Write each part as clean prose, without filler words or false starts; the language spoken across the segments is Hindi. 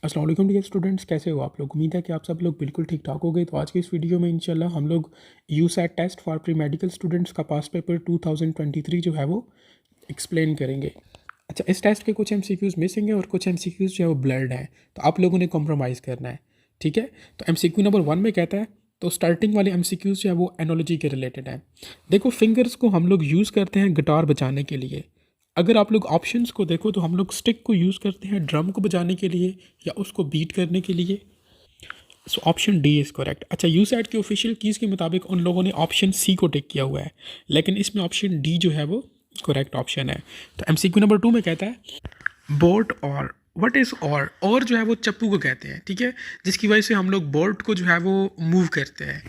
अस्सलाम वालेकुम डियर स्टूडेंट्स, कैसे हो आप लोग। उम्मीद है कि आप सब लोग बिल्कुल ठीक ठाक हो गए। तो आज की इस वीडियो में इंशाल्लाह हम लोग USAT test for pre medical students का पास्ट पेपर 2023 जो है वो एक्सप्लेन करेंगे। अच्छा, इस टेस्ट के कुछ MCQs मिसिंग है और कुछ MCQs जो है वो ब्लर्ड हैं, तो आप लोगों ने कॉम्प्रोमाइज़ करना है, ठीक है। तो MCQ नंबर 1 में कहता है, तो स्टार्टिंग वाले MCQs जो है वो एनोलॉजी के रिलेटेड है। देखो, फिंगर्स को हम लोग यूज़ करते हैं गिटार बजाने के लिए। अगर आप लोग ऑप्शंस को देखो तो हम लोग स्टिक को यूज़ करते हैं ड्रम को बजाने के लिए या उसको बीट करने के लिए। सो ऑप्शन डी इज़ करेक्ट। अच्छा, यूसैट के ऑफिशियल कीज़ के मुताबिक उन लोगों ने ऑप्शन सी को टिक किया हुआ है, लेकिन इसमें ऑप्शन डी जो है वो करेक्ट ऑप्शन है। तो MCQ नंबर 2 में कहता है बोट और व्हाट इज़ और जो है वो चप्पू को कहते हैं, ठीक है, जिसकी वजह से हम लोग बोट को जो है वो मूव करते हैं।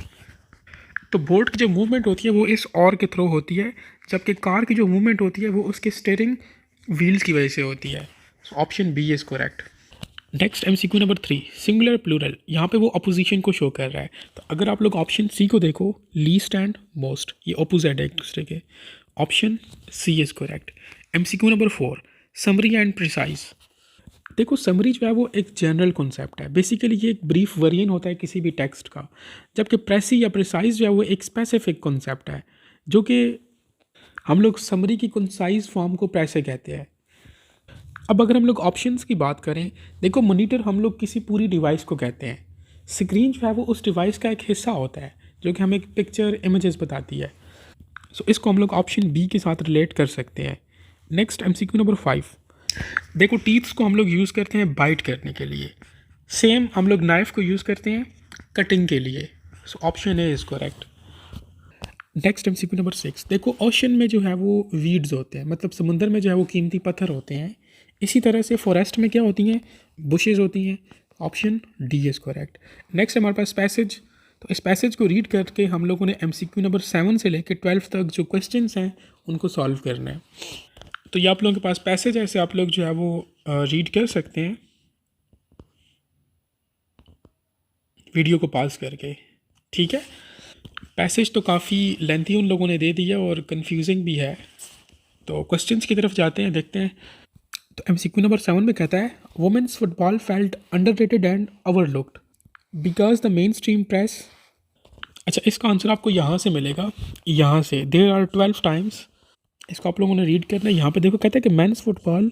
तो बोट की जो मूवमेंट होती है वो इस और के थ्रू होती है, जबकि कार की जो मूवमेंट होती है वो उसके स्टीयरिंग व्हील्स की वजह से होती है। So option B is correct. Next MCQ number 3, singular plural, यहाँ पे वो अपोजिशन को शो कर रहा है। तो अगर आप लोग ऑप्शन सी को देखो, लीस्ट एंड मोस्ट, ये अपोजिट है एक दूसरे के। Option C is correct. MCQ number 4, summary and precise. देखो, समरी जो है वो एक जनरल कॉन्सेप्ट है, बेसिकली ये एक ब्रीफ वर्जन होता है किसी भी टेक्स्ट का, जबकि प्रेसी या प्रिसाइज जो है वो एक स्पेसिफिक कॉन्सेप्ट है, जो कि हम लोग समरी की कंसाइज फॉर्म को प्रेसे कहते हैं। अब अगर हम लोग ऑप्शंस की बात करें, देखो, मॉनिटर हम लोग किसी पूरी डिवाइस को कहते हैं। स्क्रीन जो है वो उस डिवाइस का एक हिस्सा होता है जो कि हमें पिक्चर इमेजेस बताती है। सो इसको हम लोग ऑप्शन बी के साथ रिलेट कर सकते हैं। नेक्स्ट MCQ नंबर 5, देखो, टीथ्स को हम लोग यूज़ करते हैं बाइट करने के लिए, सेम हम लोग नाइफ़ को यूज़ करते हैं कटिंग के लिए। सो option A is correct. Next MCQ number 6, देखो, ओशन में जो है वो वीड्स होते हैं, मतलब समुंदर में जो है वो कीमती पत्थर होते हैं। इसी तरह से फॉरेस्ट में क्या होती हैं, बुशेज़ होती हैं। Option D is correct. Next हमारे पास पैसेज, तो इस पैसेज को रीड करके हम लोगों ने MCQ नंबर 7 से लेकर 12 तक जो क्वेश्चंस हैं उनको सॉल्व करना है। तो ये आप लोगों के पास पैसेज है, ऐसे आप लोग जो है वो रीड कर सकते हैं वीडियो को पॉज करके, ठीक है। पैसेज तो काफ़ी लेंथी उन लोगों ने दे दिया और कंफ्यूजिंग भी है। तो क्वेश्चंस की तरफ जाते हैं, देखते हैं। तो MCQ नंबर 7 में कहता है women's football felt underrated and overlooked because the mainstream press. अच्छा, इसका आंसर आपको यहाँ से मिलेगा, यहाँ से, देयर आर 12 टाइम्स। इसको आप लोगों ने रीड करना है। यहाँ पे देखो, कहता है कि men's football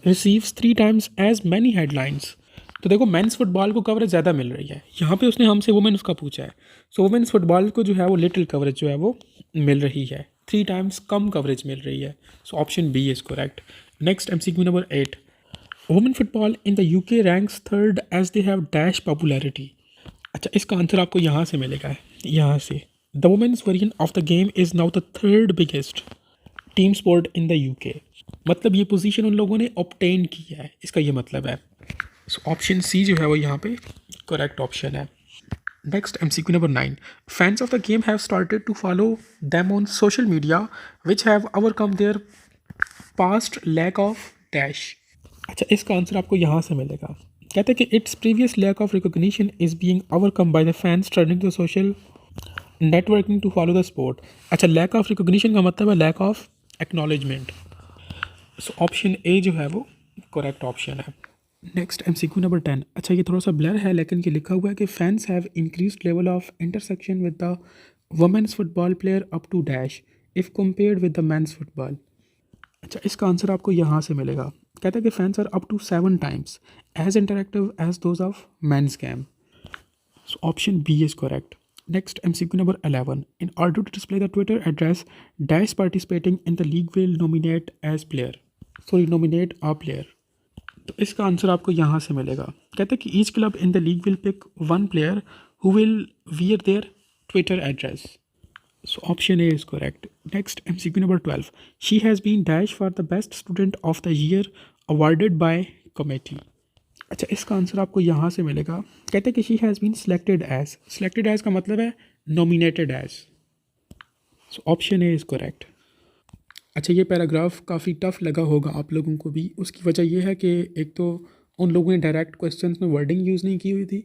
receives 3 times as many headlines. तो देखो, मेंस फुटबॉल को कवरेज ज़्यादा मिल रही है, यहाँ पे उसने हमसे वुमेन्स का पूछा है। सो वुमेन्स फुटबॉल को जो है वो लिटिल कवरेज जो है वो मिल रही है, 3 टाइम्स कम कवरेज मिल रही है। So option B is correct. Next MCQ number 8, women football in the UK ranks 3rd as they have dash popularity. अच्छा, इसका आंसर आपको यहाँ से मिलेगा, यहाँ से, the women's version of the game is now the 3rd biggest team sport in the UK। मतलब ये पोजीशन उन लोगों ने ऑब्टेन किया है, इसका ये मतलब है। सो ऑप्शन सी जो है वो यहाँ पे करेक्ट ऑप्शन है। Next MCQ number 9, fans of the game have started to follow them on social media which have overcome their past lack of dash. अच्छा, इसका आंसर आपको यहाँ से मिलेगा। कहते हैं कि it's previous lack of recognition is being overcome by the fans turning to social networking to follow the sport. अच्छा, लैक ऑफ रिकॉग्निशन का मतलब है lack of acknowledgement. So option A जो है वो करेक्ट ऑप्शन है। नेक्स्ट MCQ नंबर 10, अच्छा, ये थोड़ा सा ब्लर है लेकिन ये लिखा हुआ है कि fans have increase level of intersection with the women's football player up to dash if compared with the men's football. अच्छा, इसका आंसर आपको यहाँ से मिलेगा। कहता है कि fans are up to 7 times as interactive as those of men's game. So option B is correct. Next MCQ number 11, in order to display the Twitter address, dash participating in the league will nominate a player। तो इसका आंसर आपको यहाँ से मिलेगा। कहते हैं कि each club in the league will pick one player who will wear their Twitter address। So option A is correct. Next MCQ number 12, she has been dash for the best student of the year awarded by committee। अच्छा, इसका आंसर आपको यहाँ से मिलेगा। कहते हैं कि she has been selected as का मतलब है nominated as. So option A is correct. अच्छा, ये पैराग्राफ काफ़ी टफ लगा होगा आप लोगों को भी। उसकी वजह यह है कि एक तो उन लोगों ने डायरेक्ट क्वेश्चंस में वर्डिंग यूज़ नहीं की हुई थी,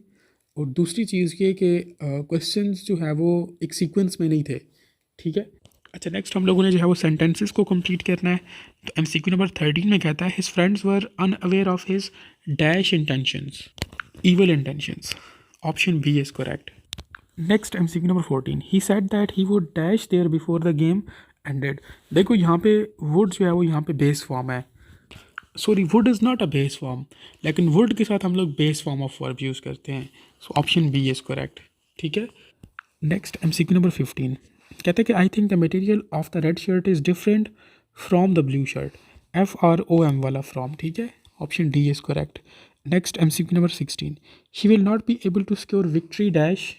और दूसरी चीज़ ये कि क्वेश्चंस जो है वो एक सीक्वेंस में नहीं थे, ठीक है। अच्छा, नेक्स्ट हम लोगों ने जो है वो सेंटेंसेस को कंप्लीट करना है। तो MCQ नंबर 13 में कहता है his friends were unaware of his dash intentions. evil intentions. Option B is correct. Next MCQ number 14. He said that he would dash there before the game ended. देखो यहाँ पे would जो है वो यहाँ पे बेस फॉर्म है. Sorry, would is not a base form, लेकिन would के साथ हम लोग base form of verb use करते हैं. So option B is correct. ठीक है. Next MCQ number 15. कहते हैं कि I think the material of the red shirt is different from the blue shirt. FROM वाला फ्रॉम. ठीक है. Option D is correct. Next MCQ number 16. She will not be able to secure victory dash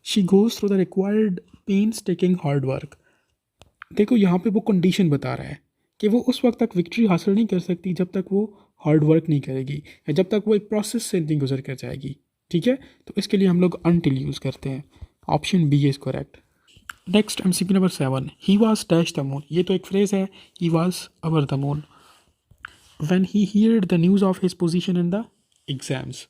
she goes through the required painstaking hard work. देखो यहाँ पे वो कंडीशन बता रहा है कि वो उस वक्त तक विक्ट्री हासिल नहीं कर सकती जब तक वो हार्ड वर्क नहीं करेगी या जब तक वो एक प्रोसेस से नहीं गुजर कर जाएगी. ठीक है. तो इसके लिए हम लोग अनटिल यूज़ करते हैं. Option B is correct. Next MCQ number 7. He was dash the moon. ये तो एक फ्रेज़ है. He was over the moon when he heard the news of his position in the exams.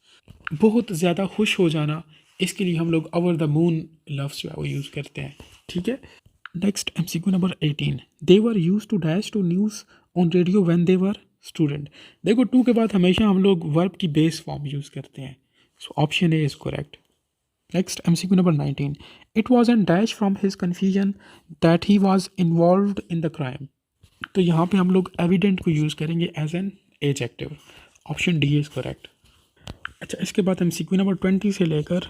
बहुत ज़्यादा खुश हो जाना, इसके लिए हम लोग अवर द मून लफ्ज़ जो है वो यूज़ करते हैं. ठीक है. Next MCQ number 18. They were use to dash to news on radio when they were student. देखो टू के बाद हमेशा हम लोग वर्ब की बेस फॉर्म यूज़ करते हैं. So option A is correct. Next MCQ number 19. It was an dash from his confusion that he was involved in the crime. तो यहाँ पे हम लोग एविडेंट को यूज़ करेंगे as an adjective. Option D is correct. अच्छा, इसके बाद MCQ नंबर 20 से लेकर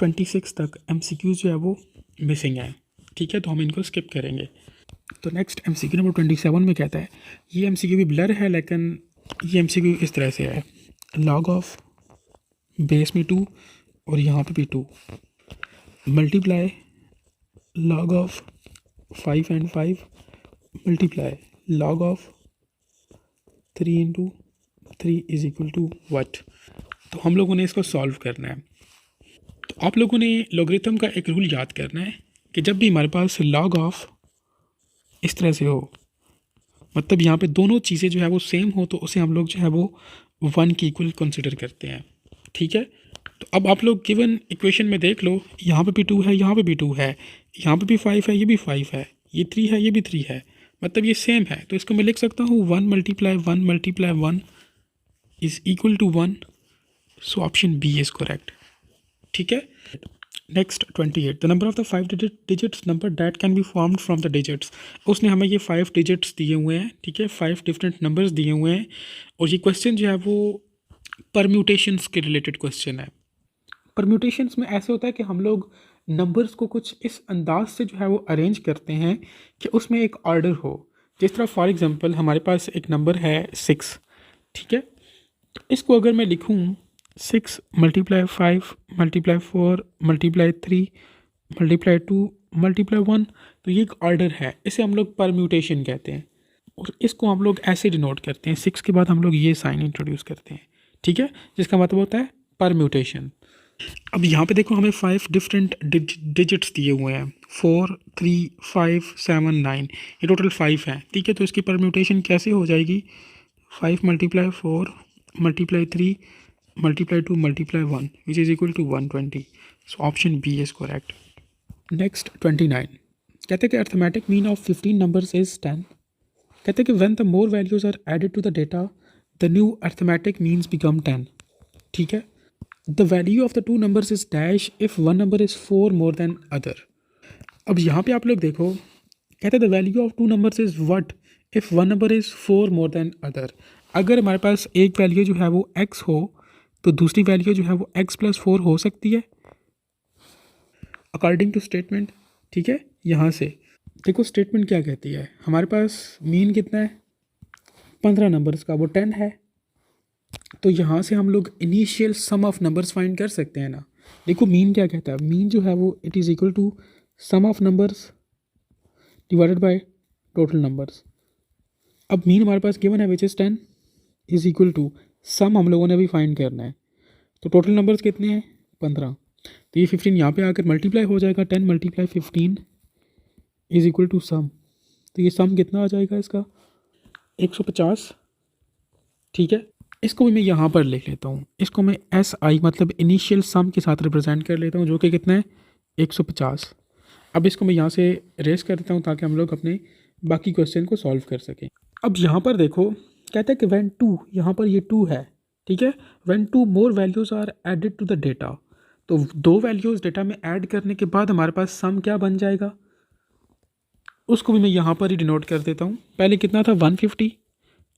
26 तक MCQ जो है वो मिसिंग है. ठीक है. तो हम इनको स्किप करेंगे. तो नेक्स्ट MCQ नंबर 27 में कहता है, ये MCQ भी ब्लर है लेकिन ये MCQ इस तरह से है. लॉग ऑफ बेस में 2 और यहाँ पे भी 2 multiply log of 5 and 5 multiply log of 3 into 3 is equal to what. तो हम लोगों ने इसको सॉल्व करना है. तो आप लोगों ने लॉगरिथम का एक रूल याद करना है कि जब भी हमारे पास लॉग ऑफ इस तरह से हो, मतलब यहाँ पे दोनों चीज़ें जो है वो सेम हो, तो उसे हम लोग जो है वो 1 की इक्वल कंसिडर करते हैं. ठीक है. तो अब आप लोग गिवन इक्वेशन में देख लो, यहाँ पे भी 2 है, यहाँ पे भी 2 है, यहाँ पे भी 5 है, ये भी 5 है, ये 3 है, ये भी 3 है, मतलब ये सेम है. तो इसको मैं लिख सकता हूँ 1 × 1 is equal to 1. So option B is correct. ठीक है. Next 28. The number of the 5 digits number that can be formed from the digits. उसने हमें ये 5 डिजिट्स दिए हुए हैं. ठीक है. 5 डिफरेंट नंबर्स दिए हुए हैं और ये क्वेश्चन जो है वो परम्यूटेशंस के रिलेटेड क्वेश्चन है. परम्यूटेशंस में ऐसे होता है कि हम लोग नंबर्स को कुछ इस अंदाज से जो है वो अरेंज करते हैं कि उसमें एक ऑर्डर हो. जिस तरह फॉर एग्जांपल हमारे पास एक नंबर है 6. ठीक है. तो इसको अगर मैं लिखूं 6 × 5 × 4 × 3 × 2 × 1, तो ये एक ऑर्डर है. इसे हम लोग परम्यूटेशन कहते हैं और इसको हम लोग ऐसे डिनोट करते हैं. 6 के बाद हम लोग ये साइन इंट्रोड्यूस करते हैं. ठीक है. जिसका मतलब होता है परम्यूटेशन. अब यहाँ पे देखो हमें 5 डिफरेंट डिजिट्स दिए हुए हैं. 4 3 5 7 9, ये टोटल 5 हैं. ठीक है. तो इसकी परम्यूटेशन कैसे हो जाएगी? 5 × 4 × 3 × 2 × 1 which is equal to 120. So option B is correct. Next 29. कहते हैं कि arithmetic mean of 15 numbers is 10. कहते हैं कि when the more values are added to the data the new arithmetic means become 10. ठीक है. The value of the 2 numbers is dash if one number is 4 more than other. अब यहाँ पे आप लोग देखो, कहते हैं the value of 2 numbers is what if one number is 4 more than other. अगर हमारे पास एक वैल्यू जो है वो x हो तो दूसरी वैल्यू जो है वो x+4 हो सकती है अकॉर्डिंग टू स्टेटमेंट. ठीक है. यहाँ से देखो स्टेटमेंट क्या कहती है. हमारे पास मीन कितना है 15 नंबर्स का, वो 10 है. तो यहाँ से हम लोग initial sum of numbers find कर सकते हैं ना. देखो मीन क्या कहता है. मीन जो है वो it is equal to sum of numbers divided by total numbers. अब मीन हमारे पास गिवन है which is 10 is equal to sum हम लोगों ने भी फाइंड करना है. तो टोटल नंबर्स कितने हैं 15. तो ये 15 यहाँ पे आकर मल्टीप्लाई हो जाएगा. 10 × 15 इज़ इक्वल टू सम. तो ये सम कितना आ जाएगा इसका 150. ठीक है. इसको भी मैं यहाँ पर लिख लेता हूँ. इसको मैं SI मतलब इनिशियल सम के साथ रिप्रेजेंट कर लेता हूँ जो कि कितना है 150. अब इसको मैं यहाँ से रेस कर देता हूँ ताकि हम लोग अपने बाकी क्वेश्चन को सॉल्व कर सकें. अब यहाँ पर देखो कहता है कि व्हेन 2, यहाँ पर ये 2 है. ठीक है। When two more values are added to the data, तो दो वैल्यूज़ डेटा में ऐड करने के बाद हमारे पास सम क्या बन जाएगा, उसको भी मैं यहाँ पर ही डिनोट कर देता हूँ। पहले कितना था 150,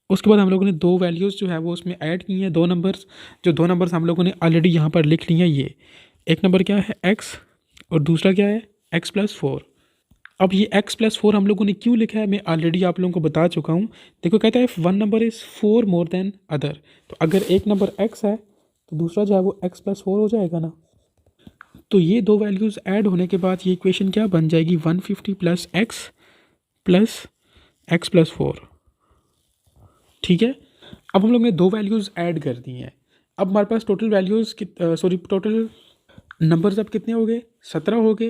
उसके बाद हम लोगों ने दो वैल्यूज़ जो है वो उसमें ऐड की हैं, दो नंबर्स, जो दो नंबर्स हम लोगों ने ऑलरेडी यहाँ पर लिख लिए हैं। ये एक नंबर क्या है x और दूसरा क्या है x+4। अब ये x+4 हम लोगों ने क्यों लिखा है मैं ऑलरेडी आप लोगों को बता चुका हूँ। देखो कहता है if one number is 4 more than other, तो अगर एक नंबर x है तो दूसरा जो है वो x+4 हो जाएगा ना। तो ये दो वैल्यूज़ ऐड होने के बाद ये इक्वेशन क्या बन जाएगी, 150 प्लस x+4। ठीक है। अब हम लोग ने दो वैल्यूज़ ऐड कर दी हैं। अब हमारे पास टोटल वैल्यूज़ टोटल नंबर्स अब कितने हो गए, 17 हो गए।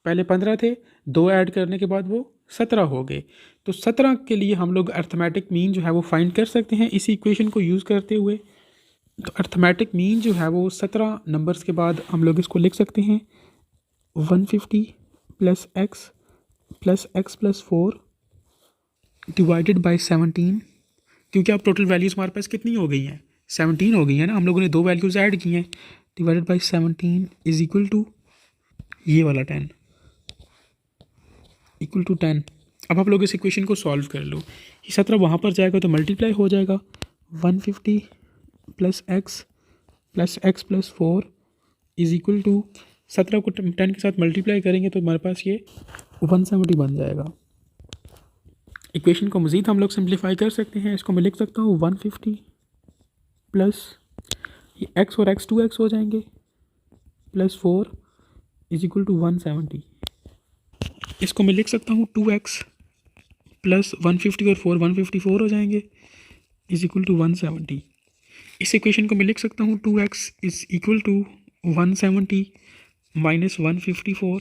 पहले 15 थे, दो ऐड करने के बाद वो 17 हो गए। तो 17 के लिए हम लोग अर्थमेटिक मीन जो है वो फाइंड कर सकते हैं इसी इक्वेशन को यूज़ करते हुए। तो अर्थमेटिक मीन जो है वो 17 नंबर्स के बाद हम लोग इसको लिख सकते हैं 150 प्लस x+4 डिवाइडेड बाई 17, क्योंकि अब टोटल वैल्यूज़ हमारे पास कितनी हो गई हैं, 17 हो गई है ना, हम लोगों ने दो वैल्यूज़ ऐड की हैं, divided by 17 is equal to ये वाला 10, इक्वल टू 10। अब आप लोग इस इक्वेशन को सॉल्व कर लो। ये 17 वहाँ पर जाएगा तो मल्टीप्लाई हो जाएगा 150 plus x+4 is equal to 17 को 10 के साथ मल्टीप्लाई करेंगे तो हमारे पास ये 170 बन जाएगा। इक्वेशन को मज़ीद हम लोग सिंप्लीफाई कर सकते हैं। इसको मैं लिख सकता हूँ 150 प्लस ये x और x 2x हो जाएंगे प्लस 4 इज इक्वल टू 170। इसको मैं लिख सकता हूँ 2x प्लस 150 और 4 154 हो जाएंगे इज इक्वल टू 170। इस इक्वेशन को मैं लिख सकता हूँ 2x is equal to 170 minus 154।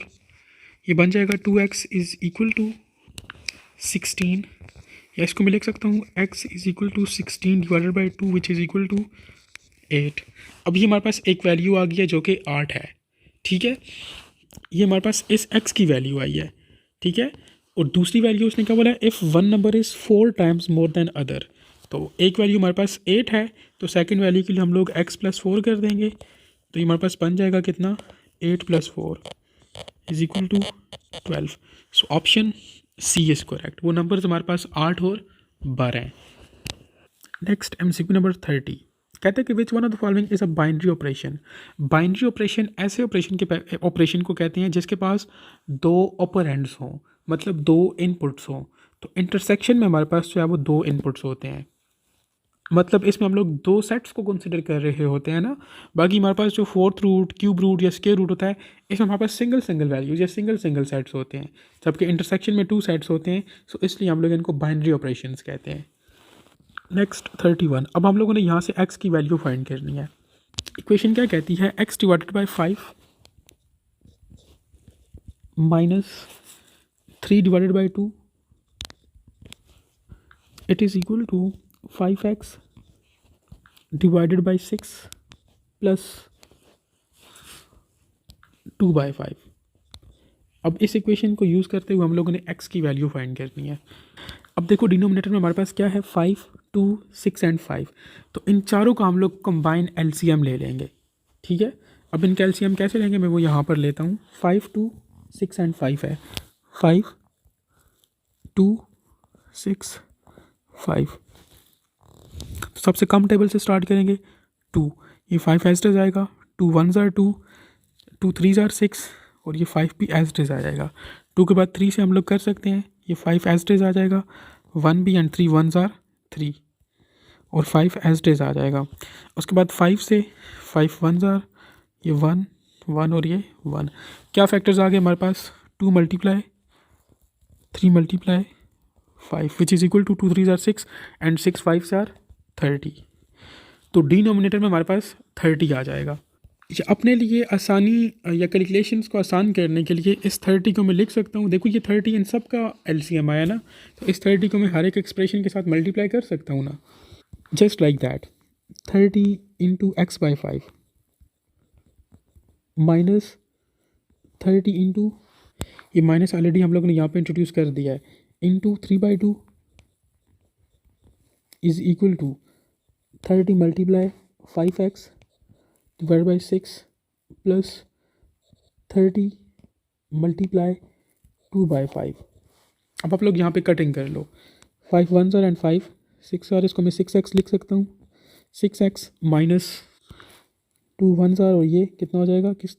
ये बन जाएगा 2x इज इक्वल टू 16, या इसको मैं लिख सकता हूँ x is equal to 16 divided by 2 which is equal to 8। अब ये हमारे पास एक वैल्यू आ गई है जो कि 8 है। ठीक है, ये हमारे पास इस x की वैल्यू आई है। ठीक है, और दूसरी वैल्यू उसने क्या बोला है, if one number is 4 times more than other. तो एक वैल्यू हमारे पास 8 है, तो सेकंड वैल्यू के लिए हम लोग x+4 कर देंगे। तो ये हमारे पास बन जाएगा कितना, 8 + 4 is equal to 12। So option C is correct. वो नंबर्स हमारे पास 8 और 12 हैं। नेक्स्ट MCQ नंबर 30 कहते हैं कि which one of the following is a binary operation. Binary operation ऐसे ऑपरेशन को कहते हैं जिसके पास दो ऑपरेंड्स हों, मतलब दो इनपुट्स हों। तो इंटरसेक्शन में हमारे पास जो है वो दो इनपुट्स होते हैं, मतलब इसमें हम लोग दो सेट्स को कंसिडर कर रहे होते हैं ना। बाकी हमारे पास जो फोर्थ रूट, क्यूब रूट या स्क्वायर रूट होता है, इसमें हमारे पास सिंगल वैल्यूज या सिंगल सेट्स होते हैं, जबकि इंटरसेक्शन में टू सेट्स होते हैं। सो इसलिए हम लोग इनको बाइनरी ऑपरेशंस कहते हैं। नेक्स्ट 31। अब हम लोगों ने यहाँ से x की वैल्यू फाइंड करनी है। इक्वेशन क्या कहती है, x divided by 5 minus 3 divided by 2 it is equal to 5x divided by 6 plus 2/5। अब इस इक्वेशन को यूज़ करते हुए हम लोगों ने x की वैल्यू फाइंड करनी है। अब देखो डिनोमिनेटर में हमारे पास क्या है, 5, 2, 6 एंड 5। तो इन चारों का हम लोग कंबाइन LCM ले लेंगे। ठीक है, अब इनका LCM कैसे लेंगे, मैं वो यहाँ पर लेता हूँ। 5, 2, 6 एंड 5 है, 5, 2, 6, 5। सबसे कम टेबल से स्टार्ट करेंगे, 2, ये 5 एज इट इज आएगा, 2 1s are 2, 2 3s are 6, और ये 5 भी एज इट इज आ जाएगा। 2 के बाद 3 से हम लोग कर सकते हैं, ये 5 एज इट इज आ जाएगा, 1 भी एंड 3 1s are 3, और 5 एज इट इज आ जाएगा। उसके बाद 5 से 5 1s are, ये 1 1 और ये 1। क्या फैक्टर्स आ गए हमारे पास, 2 multiply 3 multiply 5 which is equal to 2 3s are 6 and 6 5s are 30। तो डिनोमिनेटर में हमारे पास 30 आ जाएगा। ये अपने लिए आसानी या कैलकुलेशंस को आसान करने के लिए इस 30 को मैं लिख सकता हूँ। देखो ये 30 इन सब का LCM आया ना, तो इस 30 को मैं हर एक एक्सप्रेशन के साथ मल्टीप्लाई कर सकता हूँ ना, just like that. 30 into x/5 minus 30 into, ये माइनस ऑलरेडी हम लोगों ने यहाँ पे इंट्रोड्यूस कर दिया है, into 3/2 is equal to 30 multiply 5x divide by 6 plus 30 multiply 2/5। अब आप लोग यहाँ पे कटिंग कर लो, 5 1s आर एंड 5 6 आर, इसको मैं 6x लिख सकता हूँ, 6x माइनस 2 1s आर, और ये कितना हो जाएगा किस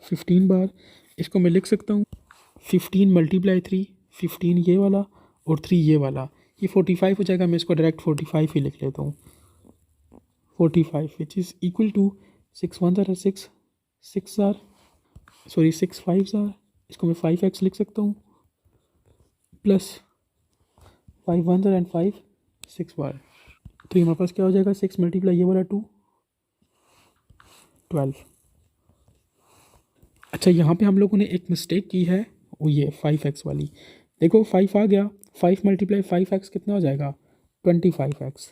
15 बार, इसको मैं लिख सकता हूँ 15 मल्टीप्लाई 3, 15 ये वाला और 3 ये वाला, ये 45 हो जाएगा। मैं इसको डायरेक्ट 45 ही लिख लेता हूँ, 45 which is equal to 6 1s are 6 6 are sorry 6 5s are, इसको मैं 5x लिख सकता हूँ प्लस 5 1s आर एंड 5 6 बार, तो ये हमारे पास क्या हो जाएगा 6 मल्टीप्लाई ये वाला 2 12। अच्छा, यहाँ पे हम लोगों ने एक मिस्टेक की है, वो ये 5x वाली, देखो 5 आ गया, 5 मल्टीप्लाई 5x कितना हो जाएगा 25x।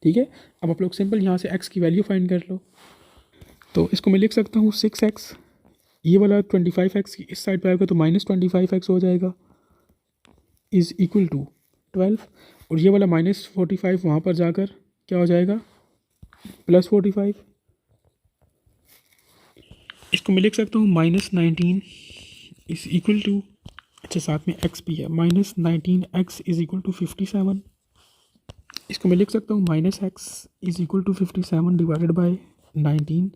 ठीक है, अब आप लोग सिंपल यहाँ से x की वैल्यू फाइंड कर लो, तो इसको मैं लिख सकता हूँ 6x, ये वाला 25x की इस साइड पे आएगा तो माइनस 25x हो जाएगा, इज़ इक्वल टू 12, और ये वाला माइनस 45 वहाँ पर जाकर क्या हो जाएगा प्लस 45, इसको मैं लिख सकता हूँ माइनस 19 इज़ इक्वल टू, अच्छा साथ में x भी है, minus 19x is equal to 57, इसको मैं लिख सकता हूँ minus x is equal to 57 divided by 19,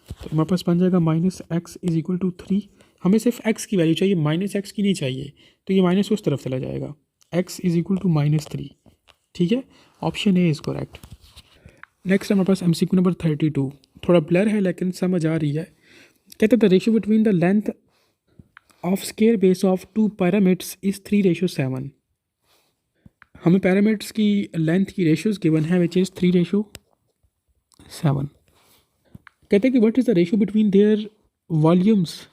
तो हमारे पास बन जाएगा minus x is equal to 3। हमें सिर्फ x की वैल्यू चाहिए, माइनस x की नहीं चाहिए, तो ये माइनस उस तरफ चला जाएगा, x is equal to minus 3। ठीक है, option A is correct. Next हमारे पास MCQ नंबर 32, थोड़ा ब्लर है लेकिन समझ आ रही है। कहते हैं the ratio between the length of square base of 2 pyramids is 3:7। हमें पिरामिड्स की लेंथ की रेशियोज़ गिवन है विच इज़ 3:7। कहते हैं कि what is the ratio between their volumes,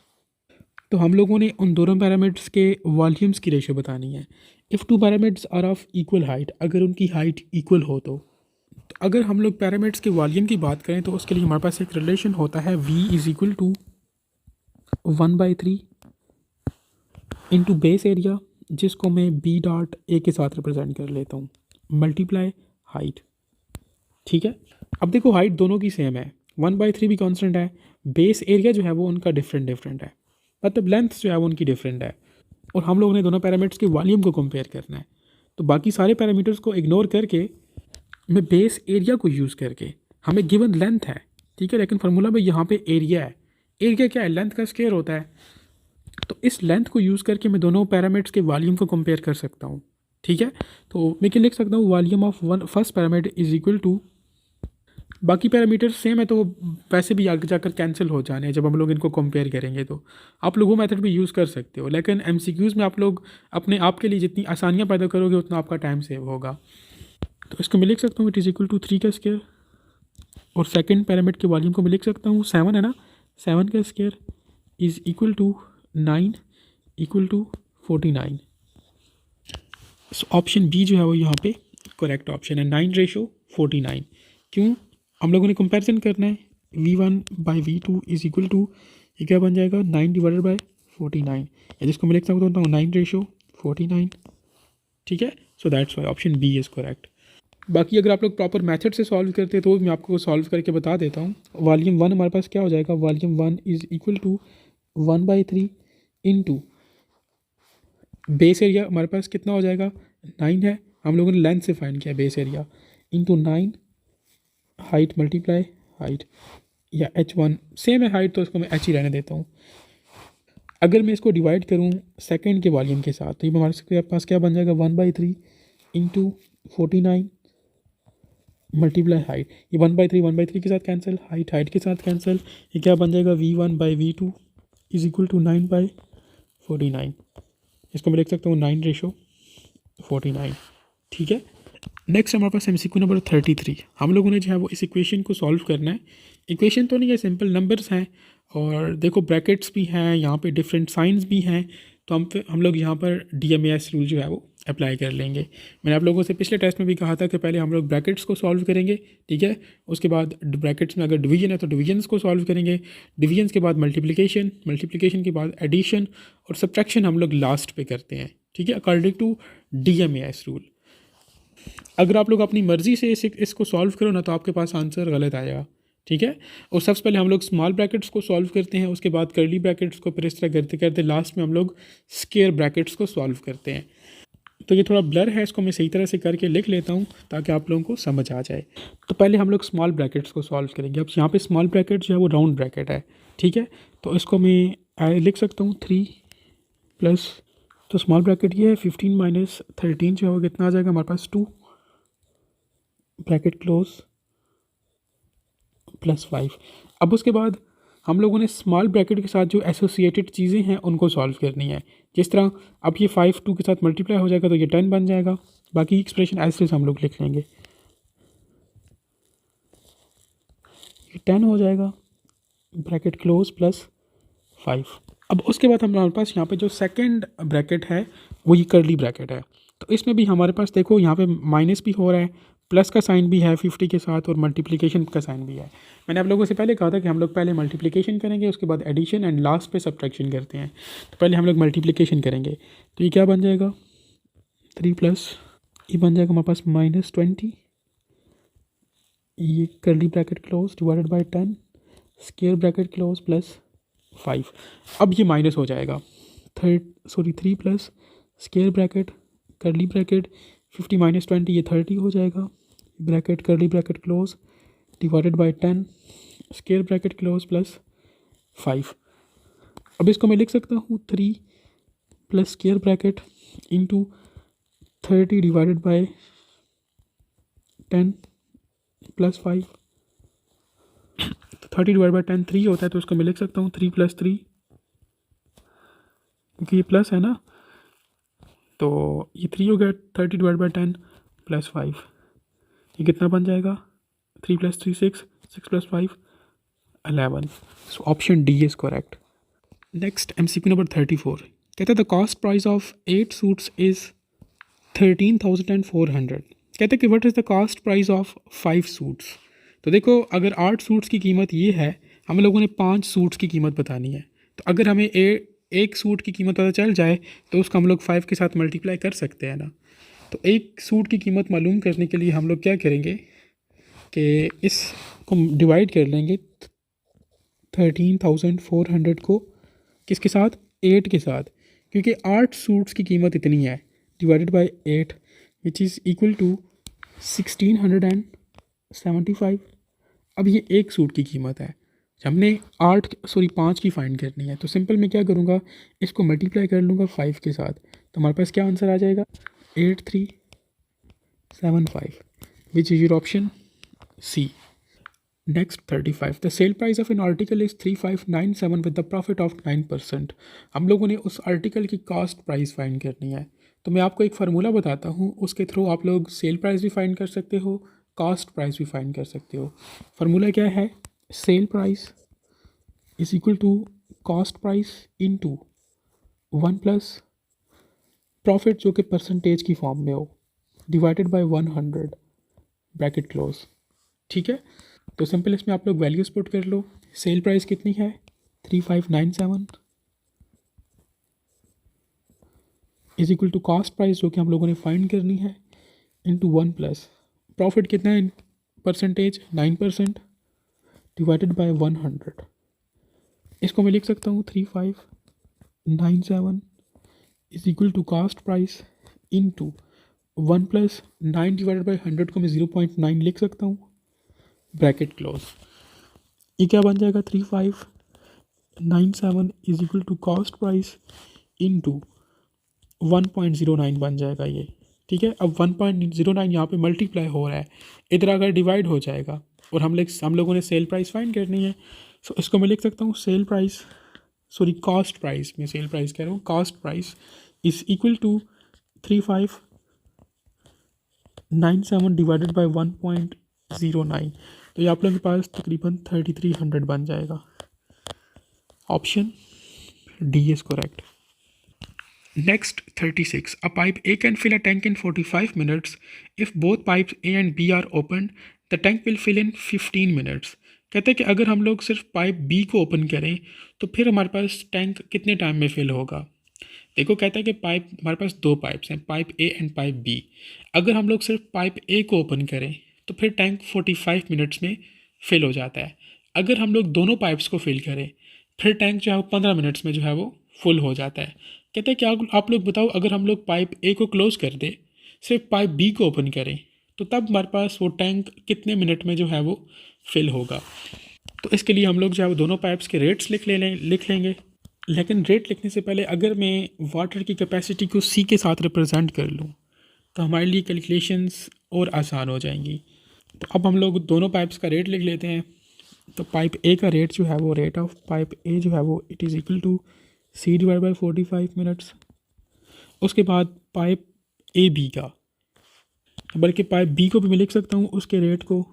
तो हम लोगों ने उन दोनों पैरामिड्स के वॉल्यूम्स की रेशियो बतानी है। If 2 pyramids are of equal height, अगर उनकी हाइट इक्वल हो तो अगर हम लोग पैरामिड्स के वॉल्यूम की बात करें तो उसके लिए हमारे पास एक रिलेशन होता है v is equal to 1/3 into base area, जिसको मैं b डॉट a के साथ रिप्रेजेंट कर लेता हूँ, मल्टीप्लाई हाइट। ठीक है, अब देखो हाइट दोनों की सेम है, 1/3 भी कांस्टेंट है, बेस एरिया जो है वो उनका डिफरेंट है, मतलब लेंथ जो है वो उनकी डिफरेंट है, और हम लोगों ने दोनों पैरामीटर्स के वॉल्यूम को कंपेयर करना है। तो बाकी सारे पैरामीटर्स को इग्नोर करके मैं बेस एरिया को यूज़ करके, हमें गिवन लेंथ है, ठीक है, लेकिन फार्मूला में यहाँ पे एरिया है, एरिया क्या है लेंथ का स्क्वायर होता है, तो इस लेंथ को यूज़ करके मैं दोनों पैरामीटर्स के वॉल्यूम को कंपेयर कर सकता हूँ। ठीक है, तो मैं क्या लिख सकता हूँ volume of first parameter is equal to, बाकी पैरामीटर सेम है तो वैसे भी आगे जाकर कैंसिल हो जाने हैं जब हम लोग इनको कंपेयर करेंगे, तो आप लोग वो मेथड भी यूज़ कर सकते हो, लेकिन MCQs में आप लोग अपने आप के लिए जितनी आसानियाँ पैदा करोगे उतना आपका टाइम सेव होगा। तो इसको मैं लिख सकता हूँ इट इज़ इक्वल टू 3 का स्क्वायर, और सेकंड पैरामीटर के वॉल्यूम को मैं लिख सकता हूँ 7 है ना, 7 का square is equal to 9 equal to 49। Option B जो है वो यहाँ पे करेक्ट ऑप्शन है, 9:49। क्यों, हम लोगों ने कंपैरिजन करना है, V1/V2 इज़ इक्वल टू, ये क्या बन जाएगा 9 डिवाइडेड बाई 49, या जिसको मैं लिख सकता हूँ 9:49। ठीक है, so that's why option B is correct. बाकी अगर आप लोग प्रॉपर मेथड से सॉल्व करते हैं तो मैं आपको सॉल्व करके बता देता हूँ। वॉल्यूम 1 हमारे पास क्या हो जाएगा, volume 1 is equal to 1/3 into base area हमारे पास कितना हो जाएगा 9 है, हम लोगों ने लेंथ से फाइंड किया base area, into 9 height multiply height, या h1 सेम है हाइट तो इसको मैं h ही रहने देता हूँ। अगर मैं इसको डिवाइड करूँ सेकंड के वॉल्यूम के साथ तो ये हमारे पास क्या बन जाएगा 1/3 इंटू 49 मल्टीप्लाई हाइट, ये 1/3 के साथ कैंसिल, हाइट के साथ कैंसिल, ये क्या बन जाएगा V1/V2 इज़ इक्वल टू 9/49। इसको मैं लिख सकता हूँ 9:49। ठीक है, नेक्स्ट हमारे पास MCQ नंबर 33। हम लोगों ने जो है वो इस इक्वेशन को सॉल्व करना है। इक्वेशन तो नहीं है, सिंपल नंबर्स हैं, और देखो ब्रैकेट्स भी हैं, यहाँ पे डिफरेंट साइंस भी हैं, तो हम लोग यहाँ पर DMAS रूल जो है वो अप्लाई कर लेंगे। मैंने आप लोगों से पिछले टेस्ट में भी कहा था कि पहले हम लोग ब्रैकेट्स को सॉल्व करेंगे, ठीक है, उसके बाद ब्रैकेट्स में अगर डिवीजन है तो डिवीजन्स को सॉल्व करेंगे, डिवीजन्स के बाद मल्टीप्लिकेशन के बाद एडिशन, और सब्ट्रैक्शन हम लोग लास्ट पे करते हैं, ठीक है, अकॉर्डिंग टू DMAS रूल। अगर आप लोग अपनी मर्ज़ी से इसको सॉल्व करो ना तो आपके पास आंसर गलत आएगा, ठीक है। और सबसे पहले हम लोग स्मॉल ब्रैकेट्स को सॉल्व करते हैं, उसके बाद कर्ली ब्रैकेट्स को, फिर इस तरह करते करते लास्ट में हम लोग स्क्वायर ब्रैकेट्स को सॉल्व करते हैं। तो ये थोड़ा ब्लर है, इसको मैं सही तरह से करके लिख लेता हूँ ताकि आप लोगों को समझ आ जाए। तो पहले हम लोग स्मॉल ब्रैकेट्स को सॉल्व करेंगे। अब यहाँ पे स्मॉल ब्रैकेट जो है वो राउंड ब्रैकेट है, ठीक है। तो इसको मैं लिख सकता हूँ 3 प्लस, तो स्मॉल ब्रैकेट ये है 15 माइनस 13 जो है वो कितना आ जाएगा हमारे पास 2 ब्रैकेट क्लोज प्लस 5। अब उसके बाद हम लोगों ने स्मॉल ब्रैकेट के साथ जो एसोसिएटेड चीज़ें हैं उनको सॉल्व करनी है। जिस तरह अब ये 5 2 के साथ मल्टीप्लाई हो जाएगा तो ये 10 बन जाएगा। बाकी एक्सप्रेशन ऐसे हम लोग लिख लेंगे, ये 10 हो जाएगा ब्रैकेट क्लोज प्लस 5। अब उसके बाद हमारे पास यहाँ पे जो सेकंड ब्रैकेट है वो ये कर्ली ब्रैकेट है। तो इसमें भी हमारे पास देखो यहाँ पे माइनस भी हो रहा है, प्लस का साइन भी है 50 के साथ, और मल्टीप्लिकेशन का साइन भी है। मैंने आप लोगों से पहले कहा था कि हम लोग पहले मल्टीप्लिकेशन करेंगे, उसके बाद एडिशन एंड लास्ट पे सब्ट्रैक्शन करते हैं। तो पहले हम लोग मल्टीप्लिकेशन करेंगे। तो ये क्या बन जाएगा 3 प्लस ये बन जाएगा हमारे पास -20, ये curly bracket close divided by 10 square bracket close plus 5। अब ये माइनस हो जाएगा 3 plus square bracket curly bracket 50 minus 20 ये 30 हो जाएगा, bracket curly bracket close divided by 10 square bracket close plus 5। अब इसको मैं लिख सकता हूँ 3 plus square bracket into 30 divided by 10 plus 5। 30 divide by 10 3 होता है, तो उसको मैं लिख सकता हूँ 3 प्लस 3, क्योंकि ये प्लस है ना, तो ये 3 हो गया। 30 डिवाइड बाई 10 प्लस 5, ये कितना बन जाएगा 3 plus 3 6, 6 plus 5 11। So option D is correct. Next MCQ number 34 कहता है the cost price of 8 suits is 13,400। कहते हैं कि what is the cost price of 5 suits. तो देखो अगर 8 सूट्स की कीमत ये है, हम लोगों ने 5 सूट्स की कीमत बतानी है। तो अगर हमें एक सूट की कीमत पता चल जाए तो उसका हम लोग 5 के साथ मल्टीप्लाई कर सकते हैं ना। तो एक सूट की कीमत मालूम करने के लिए हम लोग क्या करेंगे कि इसको डिवाइड कर लेंगे 13,400 को किसके साथ 8 के साथ, क्योंकि 8 सूट्स की कीमत इतनी है, divided by 8 which is equal to 1675। अब ये एक सूट की कीमत है, हमने 5 की फाइंड करनी है। तो सिंपल मैं क्या करूँगा, इसको मल्टीप्लाई कर लूँगा 5 के साथ, तो हमारे पास क्या आंसर आ जाएगा 8375 which is your option C. Next 35 the sale price of an article is 3597 with the profit of 9%। हम लोगों ने उस आर्टिकल की कॉस्ट प्राइस फाइंड करनी है। तो मैं आपको एक फार्मूला बताता हूँ, उसके थ्रू आप लोग सेल प्राइस भी फाइंड कर सकते हो, कॉस्ट प्राइस भी फाइंड कर सकते हो। फार्मूला क्या है, sale price is equal to cost price into 1 plus profit जो कि परसेंटेज की फॉर्म में हो डिवाइडेड बाय 100 ब्रैकेट क्लोज, ठीक है। तो सिंपल इसमें आप लोग वैल्यूज पुट कर लो। सेल प्राइस कितनी है 3597 is equal to cost price जो कि हम लोगों ने फाइंड करनी है इंटू 1 प्लस प्रॉफिट कितना है परसेंटेज 9% डिवाइडेड बाय 100। इसको मैं लिख सकता हूँ 3597 is equal to cost price into 1 plus 9 divided by 100 को मैं 0.9 लिख सकता हूँ ब्रैकेट क्लोज। ये क्या बन जाएगा 3597 is equal to cost price into 1.09 बन जाएगा ये, ठीक है। अब 1.09 यहाँ पे मल्टीप्लाई हो रहा है, इधर अगर डिवाइड हो जाएगा और हम लोगों ने सेल प्राइस फाइंड करनी है। सो इसको मैं लिख सकता हूँ सेल प्राइस कॉस्ट प्राइस, मैं सेल प्राइस कह रहा हूँ, cost price is equal to 3597 divided by 1.09। तो ये आप लोगों के पास तकरीबन 3300 बन जाएगा। Option D is correct. Next 36 a pipe A can fill a tank in 45 minutes if both pipes A and B are opened the tank will fill in 15 minutes। कहते हैं कि अगर हम लोग सिर्फ पाइप B को ओपन करें तो फिर हमारे पास टैंक कितने टाइम में फिल होगा। देखो कहता है कि पाइप, हमारे पास दो पाइप्स हैं, pipe A and pipe B. अगर हम लोग सिर्फ पाइप ए को ओपन करें तो फिर टैंक 45 मिनट्स में फिल हो जाता है। अगर हम लोग दोनों पाइप्स को फिल करें फिर टैंक जो है वो 15 मिनट्स में जो है वो फुल हो जाता है। कहते हैं क्या आप लोग बताओ, अगर हम लोग पाइप ए को क्लोज़ कर दें, सिर्फ पाइप बी को ओपन करें, तो तब हमारे पास वो टैंक कितने मिनट में जो है वो फिल होगा। तो इसके लिए हम लोग जो है वो दोनों पाइप्स के रेट्स लिख लेंगे। लेकिन रेट लिखने से पहले अगर मैं वाटर की कैपेसिटी को सी के साथ रिप्रेजेंट कर लूँ तो हमारे लिए कैलकुलेशंस और आसान हो जाएंगी। तो अब हम लोग दोनों पाइप्स का रेट लिख लेते हैं। तो पाइप ए का रेट जो है वो, रेट ऑफ पाइप ए जो है वो, it is equal to c divide by 45 minutes. उसके बाद पाइप ए बी का, बल्कि पाइप बी को भी मैं लिख सकता हूँ, उसके रेट को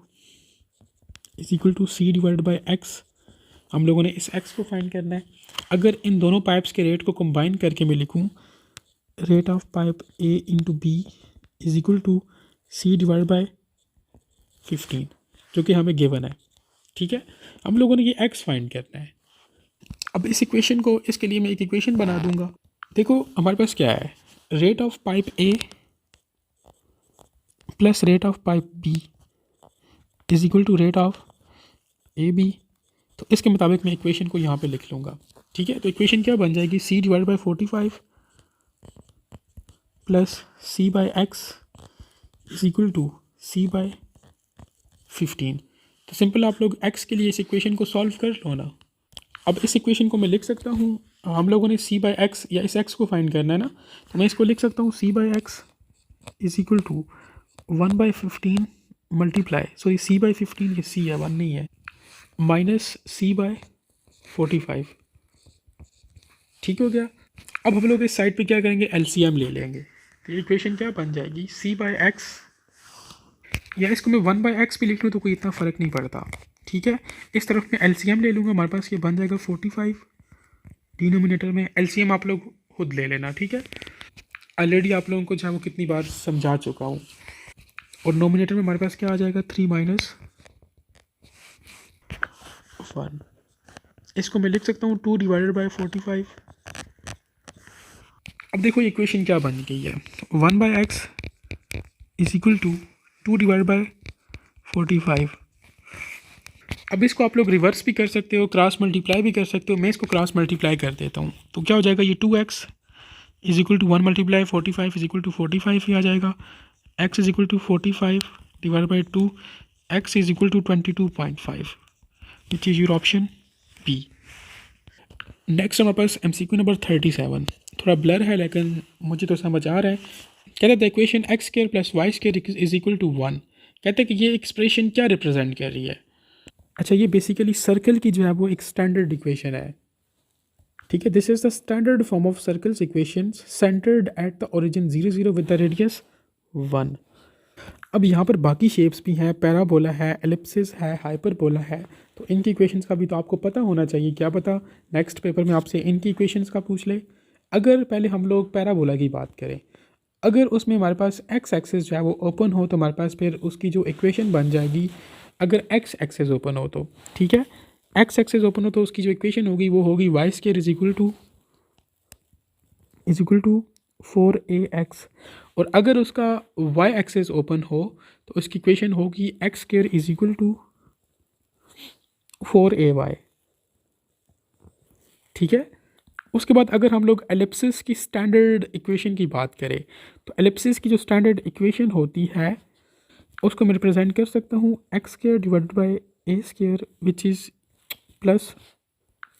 is equal to c divide by x. हम लोगों ने इस एक्स को फाइंड करना है। अगर इन दोनों पाइप्स के रेट को कंबाइन करके मैं लिखूँ, rate of pipe A into B is equal to c divide by 15, जो कि हमें गिवन है। ठीक है, हम लोगों ने ये एक्स फाइंड करना है। अब इस इक्वेशन को, इसके लिए मैं एक इक्वेशन बना दूंगा। देखो हमारे पास क्या है, rate of pipe A plus rate of pipe B is equal to rate of A B. तो इसके मुताबिक मैं इक्वेशन को यहाँ पे लिख लूँगा। ठीक है, तो इक्वेशन क्या बन जाएगी, C divide by 45 plus C by x is equal to C by 15। तो सिंपल आप लोग एक्स के लिए इस इक्वेशन को सॉल्व कर लो ना। अब इस इक्वेशन को मैं लिख सकता हूँ, हम लोगों ने सी बाई एक्स या इस एक्स को फाइंड करना है ना, तो मैं इसको लिख सकता हूँ C by x is equal to 1/15 multiply, sorry C by 15, ये सी है 1 नहीं है, माइनस सी बाई 45। ठीक हो गया। अब हम लोग इस साइड पे क्या करेंगे, एलसीएम ले लेंगे। तो इक्वेशन क्या बन जाएगी, सी बाई एक्स, या इसको मैं 1/x भी लिख लूँ तो कोई इतना फ़र्क नहीं पड़ता। ठीक है, इस तरफ मैं एलसीएम ले लूँगा, हमारे पास ये बन जाएगा 45। डिनोमिनेटर में एलसीएम आप लोग खुद ले लेना। ठीक है, ऑलरेडी आप लोगों को जो है वो कितनी बार समझा चुका हूँ। और नोमिनेटर में हमारे पास क्या आ जाएगा, 3 माइनस 1। इसको मैं लिख सकता हूँ 2 डिवाइडेड बाई 45। अब देखो इक्वेशन क्या बन गई है, 1/x is equal to 2 divide by 45। अब इसको आप लोग रिवर्स भी कर सकते हो, क्रॉस मल्टीप्लाई भी कर सकते हो। मैं इसको क्रॉस मल्टीप्लाई कर देता हूँ, तो क्या हो जाएगा, ये 2x is equal to 1 multiply 45 is equal to 45 ही आ जाएगा। x is equal to 45 divide by 2, x is equal to 22.5, which is your option B. Next हमारे पास MCQ नंबर 37, थोड़ा ब्लर है लेकिन मुझे तो समझ आ रहा है। कहते हैं equation x square plus y square is equal to 1। कहते हैं कि ये एक्सप्रेशन क्या रिप्रेजेंट कर रही है। अच्छा, ये बेसिकली सर्कल की जो है वो एक स्टैंडर्ड इक्वेशन है। ठीक है, this is the standard form of circles equation centred at the origin 0 0 with the radius 1। अब यहाँ पर बाकी शेप्स भी हैं, पैराबोला है, एलिप्सिस है, हाइपरबोला है। तो इनकी इक्वेशंस का भी तो आपको पता होना चाहिए। क्या पता नेक्स्ट पेपर में आपसे इनकी इक्वेशंस का पूछ ले। अगर पहले हम लोग पैराबोला की बात करें, अगर उसमें हमारे पास एक्स एक्सिस जो है वो ओपन हो तो हमारे पास फिर उसकी जो इक्वेशन बन जाएगी, अगर एक्स एक्सिस ओपन हो तो, ठीक है, एक्स एक्सिस ओपन हो तो उसकी जो इक्वेशन होगी वो होगी y square is equal to 4ax। और अगर उसका वाई एक्सिस ओपन हो तो उसकी इक्वेशन होगी x square is equal to 4ay। ठीक है, उसके बाद अगर हम लोग एलिप्सिस की स्टैंडर्ड इक्वेशन की बात करें, तो एलिप्सिस की जो स्टैंडर्ड इक्वेशन होती है उसको मैं रिप्रेजेंट कर सकता हूँ x square divided by a square, which is plus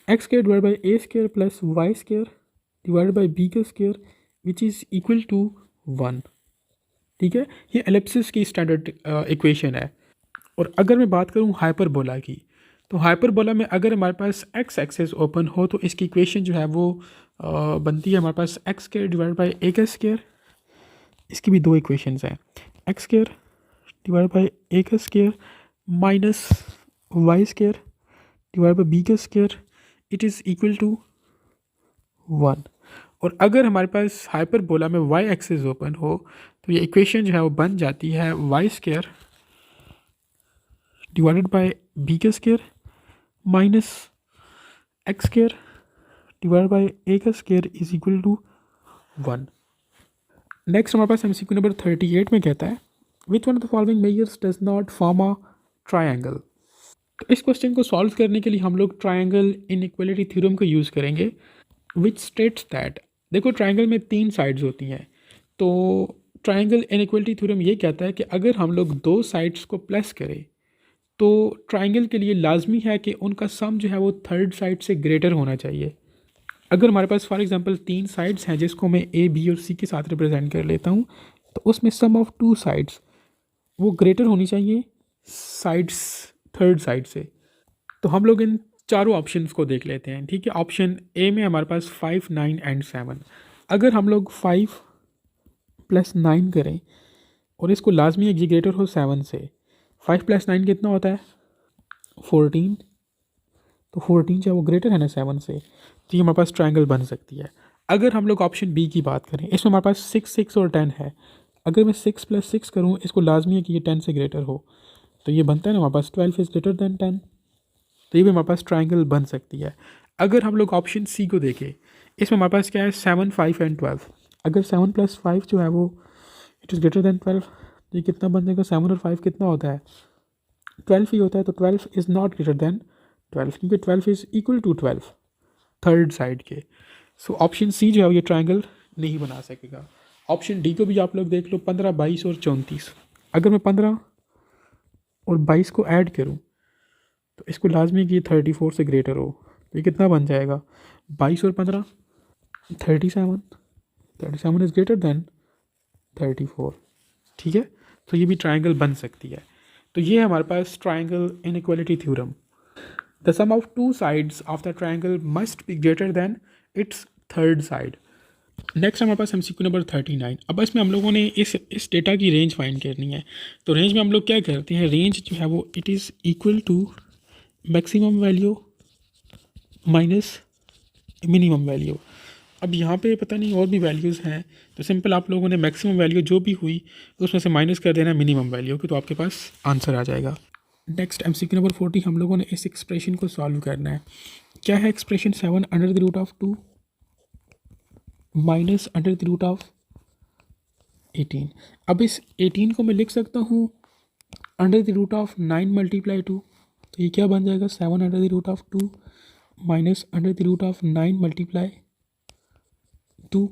x square divide by a square plus y square divided by b का square, which is equal to 1। ठीक है, ये एलिप्सिस की स्टैंडर्ड इक्वेशन है। और अगर मैं बात करूँ हाइपरबोला की, तो हाइपरबोला में अगर हमारे पास एक्स एक्सिस ओपन हो तो इसकी इक्वेशन जो है वो बनती है हमारे पास x square divide by a का स्क्वायर। इसकी भी दो इक्वेशंस हैं, x square divide by a का square minus y square divide by b का square, it is equal to 1। और अगर हमारे पास हाइपरबोला में वाई एक्सिस ओपन हो तो ये इक्वेशन जो है वो बन जाती है y square divided by b का square minus x square divide by a का square is equal to 1। Next हमारे पास MCQ नंबर 38 में कहता है which one of the following measures does not form a triangle. तो इस क्वेश्चन को सॉल्व करने के लिए हम लोग ट्रायंगल इनइक्वालिटी थ्योरम को यूज़ करेंगे विच स्टेट्स दैट, देखो ट्रायंगल में 3 साइड्स होती हैं, तो ट्रायंगल इनइक्वालिटी थ्योरम ये कहता है कि अगर हम लोग 2 साइड्स को प्लस करें तो ट्रायंगल के लिए लाजमी है कि उनका सम जो है वो थर्ड साइड से ग्रेटर होना चाहिए। अगर हमारे पास फॉर एग्जांपल 3 साइड्स हैं जिसको मैं A, B और C के साथ रिप्रेजेंट कर लेता हूँ, तो उसमें सम ऑफ 2 साइड्स वो ग्रेटर होनी चाहिए साइड्स थर्ड साइड से। तो हम लोग इन चारों ऑप्शंस को देख लेते हैं, ठीक है। ऑप्शन ए में हमारे पास 5, 9 एंड 7। अगर हम लोग 5 + 9 करें और इसको लाजमी है कि ग्रेटर हो 7 से, 5 + 9 कितना होता है 14, तो 14 जो है वो ग्रेटर है ना 7 से, तो ये हमारे पास ट्रायंगल बन सकती है। अगर हम लोग ऑप्शन बी की बात करें, इसमें हमारे पास 6, 6 और 10 है। अगर मैं 6 + 6 करूँ, इसको लाजमी है कि ये 10 से ग्रेटर हो, तो ये बनता है ना हमारे पास 12 इज़ ग्रेटर दैन 10, तो ये भी हमारे पास ट्रायंगल बन सकती है। अगर हम लोग ऑप्शन सी को देखें, इसमें हमारे पास क्या है 7, 5 एंड 12। अगर 7 + 5 जो है वो इट इज़ ग्रेटर दैन 12, तो ये कितना बन जाएगा 7 और 5 कितना होता है 12 ही होता है, तो 12 इज़ नॉट ग्रेटर दैन 12 क्योंकि 12 is equal to 12 third side के। सो ऑप्शन सी जो है ये ट्रायंगल नहीं बना सकेगा। ऑप्शन डी को भी आप लोग देख लो, 15, 22 और 34। अगर मैं 15 और 22 को ऐड करूँ तो इसको लाजमी कि 34 से ग्रेटर हो, तो ये कितना बन जाएगा 22 और 15 37, 37 इज़ ग्रेटर दैन 34, ठीक है। तो ये भी ट्रायंगल बन सकती है। तो ये है हमारे पास triangle inequality theorem. The sum of 2 sides of the triangle must be greater than its third side. Next हमारे पास MCQ नंबर 39। अब इसमें हम लोगों ने इस डेटा की रेंज फाइंड करनी है। तो रेंज में हम लोग क्या करते हैं, रेंज जो है वो it is equal to maximum value minus minimum value. अब यहाँ पे पता नहीं और भी वैल्यूज़ हैं, तो सिंपल आप लोगों ने मैक्सिमम वैल्यू जो भी हुई उसमें से माइनस कर देना मिनिमम वैल्यू की, तो आपके पास आंसर आ जाएगा। नेक्स्ट MCQ नंबर 40 हम लोगों ने इस एक्सप्रेशन को सॉल्व करना है। क्या है एक्सप्रेशन 7 √2 माइनस √18। अब इस 18 को मैं लिख सकता हूँ √9 × 2, तो ये क्या बन जाएगा 7 √2 माइनस √9 × 2।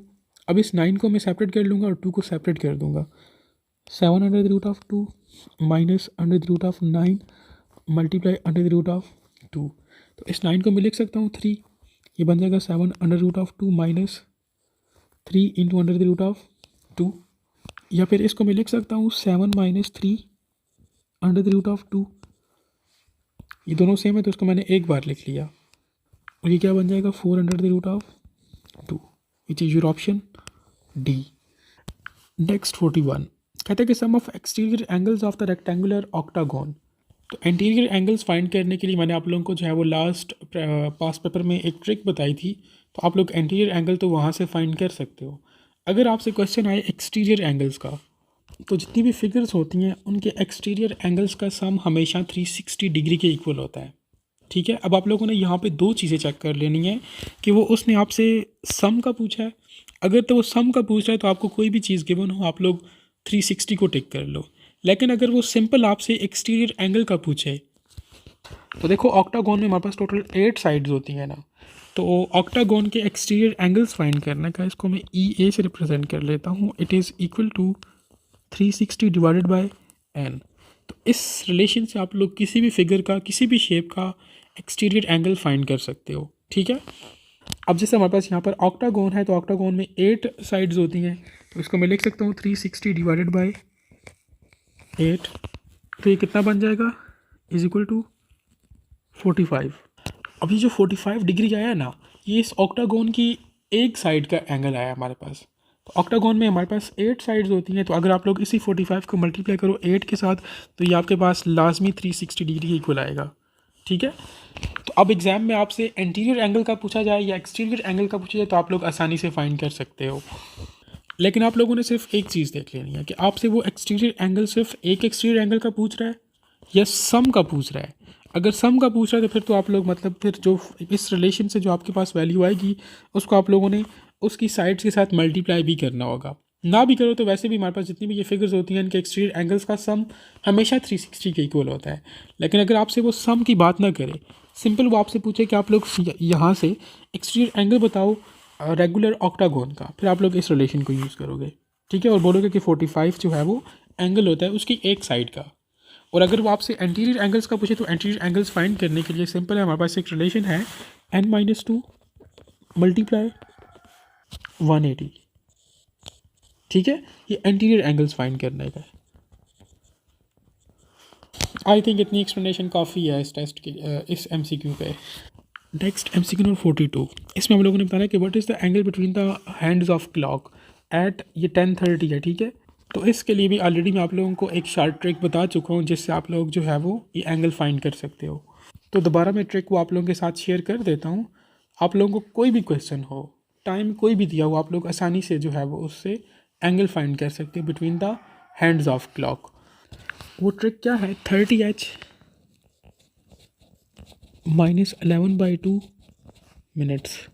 अब इस 9 को मैं सेपरेट कर लूँगा और 2 को सेपरेट कर दूँगा, 7 √2 माइनस √9 × 2। तो इस 9 को मैं लिख सकता हूँ 3, ये बन जाएगा 7 √2 माइनस 3 × √2, या फिर इसको मैं लिख सकता हूँ 7 माइनस 3 √2। ये दोनों सेम है तो इसको मैंने एक बार लिख लिया, और ये क्या बन जाएगा 4 √2, which is your option D. Next 41 कहते हैं कि sum of exterior angles of the rectangular octagon. तो इंटीरियर एंगल्स फाइंड करने के लिए मैंने आप लोगों को जो है वो लास्ट पास पेपर में एक ट्रिक बताई थी, तो आप लोग इंटीरियर एंगल तो वहाँ से फाइंड कर सकते हो। अगर आपसे क्वेश्चन आए एक्सटीरियर एंगल्स का, तो जितनी भी फिगर्स होती हैं उनके एक्सटीरियर एंगल्स का सम हमेशा 360 डिग्री के इक्वल होता है, ठीक है। अब आप लोगों ने यहाँ पे 2 चीज़ें चेक कर लेनी है कि वो उसने आपसे सम का पूछा है। अगर तो वो सम का पूछ रहा है तो आपको कोई भी चीज़ गिवन हो आप लोग 360 को टिक कर लो, लेकिन अगर वो सिंपल आपसे एक्सटीरियर एंगल का पूछे, तो देखो ऑक्टागोन में हमारे पास टोटल 8 साइड्स होती हैं ना, तो ऑक्टागोन के एक्सटीरियर एंगल्स फाइंड करने का इसको मैं EA से रिप्रेजेंट कर लेता हूँ। It is equal to 360 divided by n। तो इस रिलेशन से आप लोग किसी भी फिगर का, किसी भी शेप का एक्सटीरियर एंगल फाइंड कर सकते हो, ठीक है। अब जैसे हमारे पास यहाँ पर ऑक्टागोन है, तो ऑक्टागोन में 8 साइड्स होती हैं, तो इसको मैं लिख सकता हूँ 360 डिवाइडेड बाय 8, तो ये कितना बन जाएगा इज इक्वल टू 45। अभी जो 45 डिग्री आया ना, ये इस ऑक्टागोन की एक साइड का एंगल आया हमारे पास। तो ऑक्टागोन में हमारे पास 8 साइड्स होती हैं, तो अगर आप लोग इसी 45 को मल्टीप्लाई करो 8 के साथ, तो ये आपके पास लाजमी 360 डिग्री के इक्वल आएगा, ठीक है। तो अब एग्ज़ाम में आपसे इंटीरियर एंगल का पूछा जाए या एक्सटीरियर एंगल का पूछा जाए तो आप लोग आसानी से फाइंड कर सकते हो, लेकिन आप लोगों ने सिर्फ एक चीज़ देख लेनी है कि आपसे वो एक्सटीरियर एंगल सिर्फ एक एक्सटीरियर एंगल का पूछ रहा है या सम का पूछ रहा है। अगर सम का पूछ रहा है तो फिर तो आप लोग मतलब फिर जो इस रिलेशन से जो आपके पास वैल्यू आएगी उसको आप लोगों ने उसकी साइड्स के साथ मल्टीप्लाई भी करना होगा। ना भी करो तो वैसे भी हमारे पास जितनी भी ये फिगर्स होती हैं इनके एक्सटीरियर एंगल्स का सम हमेशा 360 के इक्वल होता है। लेकिन अगर आपसे वो सम की बात ना करे, सिंपल वो आपसे पूछे कि आप लोग यहाँ से एक्सटीरियर एंगल बताओ रेगुलर ऑक्टागोन का, फिर आप लोग इस रिलेशन को यूज़ करोगे, ठीक है, और बोलोगे कि 45 जो है वो एंगल होता है उसकी एक साइड का। और अगर वो आपसे एंटीरियर एंगल्स का पूछे तो एंटीरियर एंगल्स फाइंड करने के लिए सिंपल है, हमारे पास एक रिलेशन है n-2 मल्टीप्लाई 180, ठीक है, ये एंटीरियर एंगल्स फाइंड करने का। आई थिंक इतनी एक्सप्लेनेशन काफ़ी है इस टेस्ट की, इस MCQ पे। नेक्स्ट MCQ नंबर 42, इसमें हम लोगों ने बताया कि what is the angle between the hands of clock at ये 10:30 है, ठीक है। तो इसके लिए भी ऑलरेडी मैं आप लोगों को एक शार्ट ट्रिक बता चुका हूँ जिससे आप लोग जो है वो ये एंगल फाइंड कर सकते हो। तो दोबारा मैं ट्रिक को आप लोगों के साथ शेयर कर देता हूँ। आप लोगों को कोई भी क्वेश्चन हो, टाइम कोई भी दिया हो, आप लोग आसानी से जो है वो उससे एंगल फाइंड कर सकते हो between the hands of clock. वो ट्रिक क्या है, 30h -11/2 मिनट्स।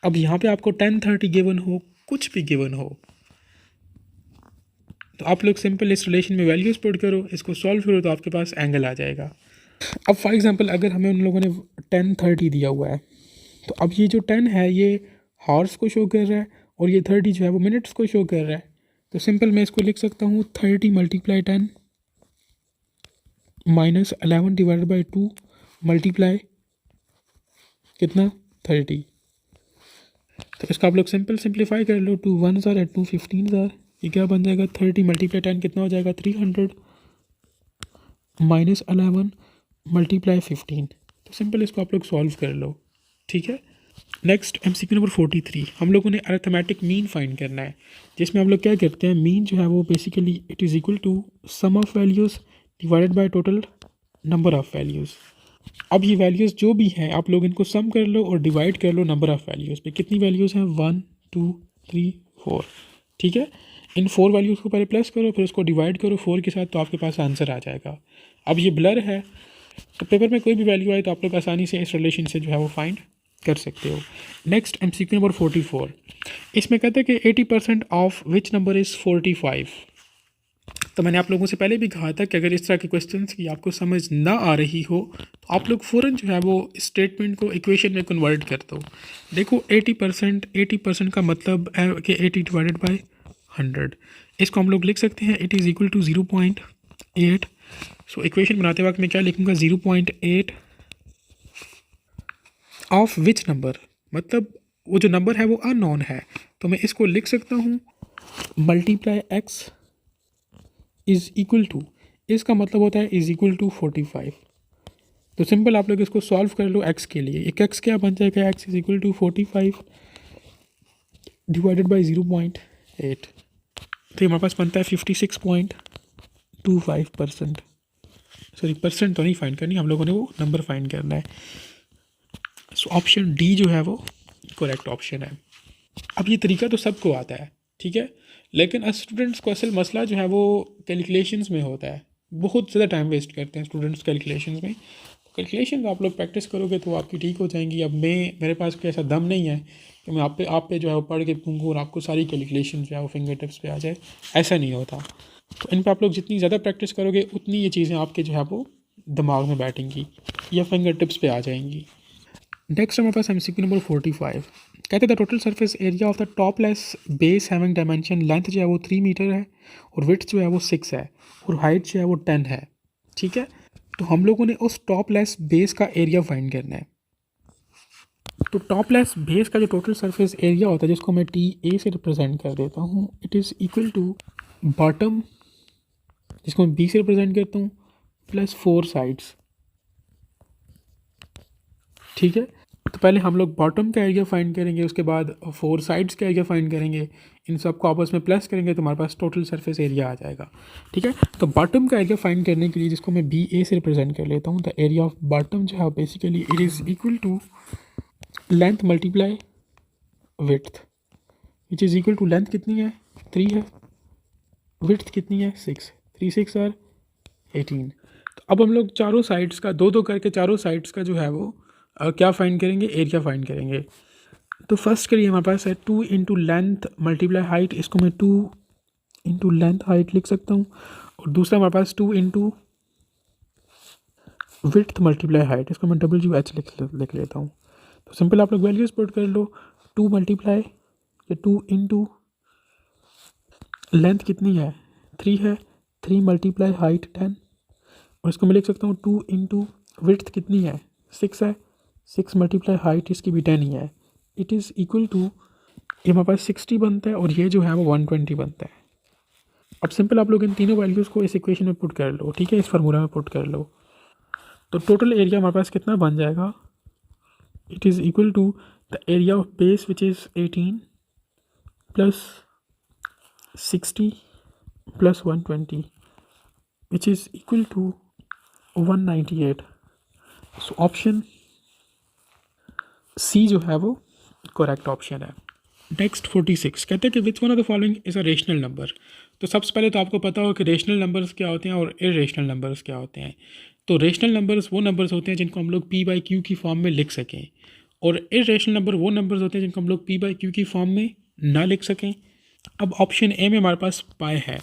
अब यहाँ पे आपको 10:30 गिवन हो, कुछ भी गिवन हो, तो आप लोग सिंपल इस रिलेशन में वैल्यूज़ पुट करो, इसको सॉल्व करो तो आपके पास एंगल आ जाएगा। अब फॉर एग्जांपल अगर हमें उन लोगों ने 10:30 दिया हुआ है, तो अब ये जो 10 है ये हॉर्स को शो कर रहा है और ये 30 जो है वो मिनट्स को शो कर रहा है। तो सिंपल मैं इसको लिख सकता हूँ 30 × 10 -11/2 मल्टीप्लाई कितना 30। तो इसका आप लोग सिंपल सिंप्लीफाई कर लो, 2 1s और 2 15s आर, ये क्या बन जाएगा 30 × 10 कितना हो जाएगा 300 -11 × 15। तो सिंपल इसको आप लोग सॉल्व कर लो, ठीक है। नेक्स्ट MCQ नंबर 43, हम लोगों ने अरिथमेटिक मीन फाइंड करना है, जिसमें हम लोग क्या करते हैं, मीन जो है वो basically it is equal to sum of values divided by total number of values. अब ये वैल्यूज़ जो भी हैं आप लोग इनको सम कर लो और डिवाइड कर लो नंबर ऑफ़ वैल्यूज़ पे। कितनी वैल्यूज़ हैं 1 2 3 4, ठीक है। इन 4 वैल्यूज़ को पहले प्लस करो, फिर उसको डिवाइड करो 4 के साथ, तो आपके पास आंसर आ जाएगा। अब ये ब्लर है तो पेपर में कोई भी वैल्यू आए तो आप लोग आसानी से इस रिलेशन से जो है वो फाइंड कर सकते हो। नेक्स्ट MCQ नंबर 44, इसमें कहते हैं कि 80% ऑफ विच नंबर इज़ 45। तो मैंने आप लोगों से पहले भी कहा था कि अगर इस तरह के क्वेश्चंस की आपको समझ ना आ रही हो तो आप लोग फ़ौरन जो है वो स्टेटमेंट को इक्वेशन में कन्वर्ट कर दो। देखो 80% का मतलब है कि 80 डिवाइडेड बाय 100, इसको हम लोग लिख सकते हैं it is equal to 0.8। So equation बनाते वक्त मैं क्या लिखूँगा 0.8 ऑफ विच नंबर, मतलब वो जो नंबर है वो अननोन है, तो मैं इसको लिख सकता हूँ multiply x is equal to, इसका मतलब होता है इज़ इक्वल टू 45। तो सिंपल आप लोग इसको सॉल्व कर लो x के लिए। एक x क्या बन जाएगा, x is equal to 45 divided by 0.8, तो हमारे पास बनता है 56.25%। सॉरी परसेंट तो नहीं फाइंड करनी, हम लोगों ने वो नंबर फाइंड करना है। सो ऑप्शन डी जो है वो करेक्ट ऑप्शन है। अब ये तरीका तो सबको आता है, ठीक है, लेकिन स्टूडेंट्स को असल मसला जो है वो कैलकुलेशंस में होता है। बहुत ज़्यादा टाइम वेस्ट करते हैं स्टूडेंट्स कैलकुलेशंस में। कैलकुलेशन आप लोग प्रैक्टिस करोगे तो आपकी ठीक हो जाएंगी। अब मेरे पास कोई ऐसा दम नहीं है कि मैं आप पे जो है वो पढ़ के पूँगूँ और आपको सारी कैलकुलेशन जो है वो फिंगर टिप्स पे आ जाए, ऐसा नहीं होता। तो इन पर आप लोग जितनी ज़्यादा प्रैक्टिस करोगे उतनी ये चीज़ें आपके जो है वो दिमाग में बैठेंगी या फिंगर टिप्स पे आ जाएंगी। नेक्स्ट हमारे पास MCQ नंबर 45, कहते हैं the total surface area of the topless base having dimension, length जो है वो 3 मीटर है और विड्थ जो है वो 6 है और हाइट जो है वो 10 है, ठीक है। तो हम लोगों ने उस टॉपलेस बेस का एरिया फाइंड करना है। तो टॉपलेस बेस का जो टोटल सरफेस एरिया होता है, जिसको मैं TA से रिप्रेजेंट कर देता हूँ, it is equal to bottom, जिसको मैं B से रिप्रेजेंट करता हूँ, प्लस 4 साइड्स, ठीक है। तो पहले हम लोग बॉटम का एरिया फाइंड करेंगे, उसके बाद 4 साइड्स का एरिया फाइंड करेंगे, इन सब को आपस में प्लस करेंगे तो हमारे पास टोटल सरफेस एरिया आ जाएगा, ठीक है। तो बॉटम का एरिया फाइंड करने के लिए, जिसको मैं BA से रिप्रेजेंट कर लेता हूँ, द एरिया ऑफ बॉटम जो है basically it is equal to length multiply width, which is equal to length कितनी है 3 है, विड्थ कितनी है 6, 3 6 और 18। तो अब हम लोग चारों साइड्स का 2 2 करके चारों साइड्स का जो है वो क्या फाइंड करेंगे, एरिया फाइंड करेंगे। तो फर्स्ट के लिए हमारे पास है 2 इंटू लेंथ मल्टीप्लाई हाइट, इसको मैं 2 इंटू लेंथ हाइट लिख सकता हूँ। और दूसरा हमारे पास 2 इंटू विड्थ मल्टीप्लाई हाइट, इसको मैं WH लिख लेता हूँ। तो सिंपल आप लोग वैल्यूज पुट कर लो, 2 मल्टीप्लाई या 2 इंटू लेंथ कितनी है 3 है, 3 मल्टीप्लाई हाइट 10, और इसको मैं लिख सकता हूँ 2 इंटू विड्थ कितनी है 6 है, 6 मल्टीप्लाई हाइट इसकी भी 10 ही है। इट इज़ इक्वल टू, ये हमारे पास 60 बनता है और ये जो है वो 120 बनता है। अब सिंपल आप लोग इन तीनों वैल्यूज़ को इस इक्वेशन में पुट कर लो, ठीक है, इस फार्मूला में पुट कर लो। तो टोटल एरिया हमारे पास कितना बन जाएगा, it is equal to the area of base which is 18 plus 60 plus 120 which is equal to 198। So option C जो है वो करेक्ट ऑप्शन है। नेक्स्ट 46 कहते हैं कि which one of the following is a rational number. तो सबसे पहले तो आपको पता हो कि रेशनल नंबर्स क्या होते हैं और इरेशनल नंबर्स क्या होते हैं। तो रेशनल नंबर्स वो नंबर्स होते हैं जिनको हम लोग P/Q की फॉर्म में लिख सकें, और इरेशनल नंबर वो नंबर्स होते हैं जिनको हम लोग P/Q की फॉर्म में ना लिख सकें। अब ऑप्शन ए में हमारे पास पाई है,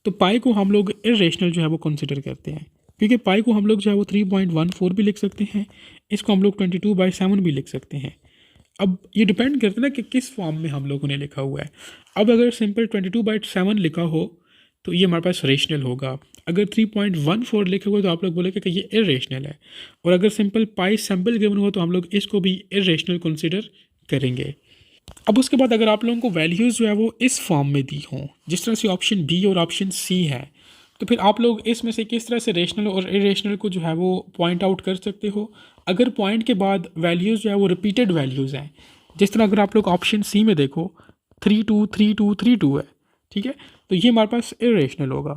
तो पाई को हम लोग इरेशनल जो है वो कंसिडर करते हैं, क्योंकि पाई को हम लोग जो है वो 3.14 भी लिख सकते हैं, इसको हम लोग 22/7 भी लिख सकते हैं। अब ये डिपेंड करता है ना कि किस फॉर्म में हम लोगों ने लिखा हुआ है। अब अगर सिंपल 22/7 लिखा हो तो ये हमारे पास रेशनल होगा, अगर 3.14 लिखा हुआ तो आप लोग बोलेंगे कि ये इरेशनल है, और अगर सिंपल पाई सैम्पल गिवन हो तो हम लोग इसको भी इरेशनल कंसिडर करेंगे। अब उसके बाद अगर आप लोगों को वैल्यूज़ जो है वो इस फॉर्म में दी हों, जिस तरह से ऑप्शन बी और ऑप्शन सी है, तो फिर आप लोग इसमें से किस तरह से रेशनल और इरेशनल को जो है वो पॉइंट आउट कर सकते हो। अगर पॉइंट के बाद वैल्यूज़ जो है वो रिपीटेड वैल्यूज़ हैं, जिस तरह अगर आप लोग ऑप्शन सी में देखो 32 32 32 है, ठीक है, तो ये हमारे पास इरेशनल होगा।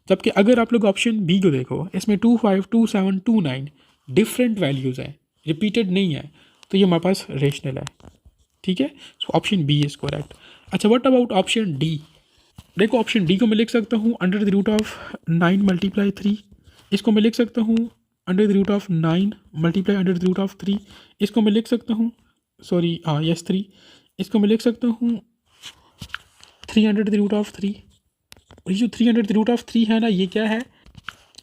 जबकि अगर आप लोग ऑप्शन बी को देखो, इसमें 25 27 29 डिफरेंट वैल्यूज़ हैं, रिपीटेड नहीं है, तो ये हमारे पास रेशनल है, ठीक है। So option B is correct. अच्छा, व्हाट अबाउट ऑप्शन डी। देखो ऑप्शन डी को मैं लिख सकता हूँ under the root of 9 multiply 3, इसको मैं लिख सकता हूँ under the root of 9 multiply under the root of 3, इसको मैं लिख सकता हूँ, सॉरी हाँ यस 3, इसको मैं लिख सकता हूँ 3 अंडर द रूट ऑफ 3। और ये जो 3 अंडर द रूट ऑफ 3 है ना, ये क्या है,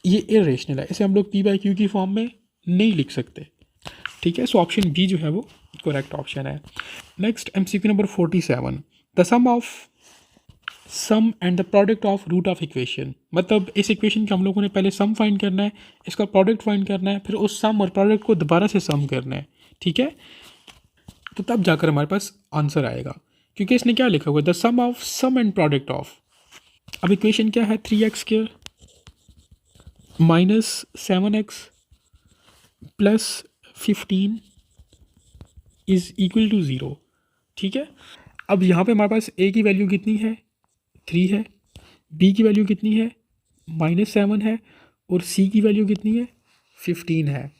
ये इरेशनल है, इसे हम लोग P/Q की फॉर्म में नहीं लिख सकते, ठीक है। सो ऑप्शन बी जो है वो करेक्ट ऑप्शन है। Next MCQ number 47, the sum and the product of root of equation. मतलब इस इक्वेशन का हम लोगों ने पहले सम फाइंड करना है, इसका प्रोडक्ट फाइंड करना है, फिर उस सम और प्रोडक्ट को दोबारा से सम करना है, ठीक है, तो तब जाकर हमारे पास आंसर आएगा, क्योंकि इसने क्या लिखा हुआ है, the sum of sum and product of. अब इक्वेशन क्या है, 3x² minus 7x plus 15 is equal to 0, ठीक है। अब यहाँ पे हमारे पास a की वैल्यू कितनी है 3 है, b की वैल्यू कितनी है -7 है, और c की वैल्यू कितनी है 15 है।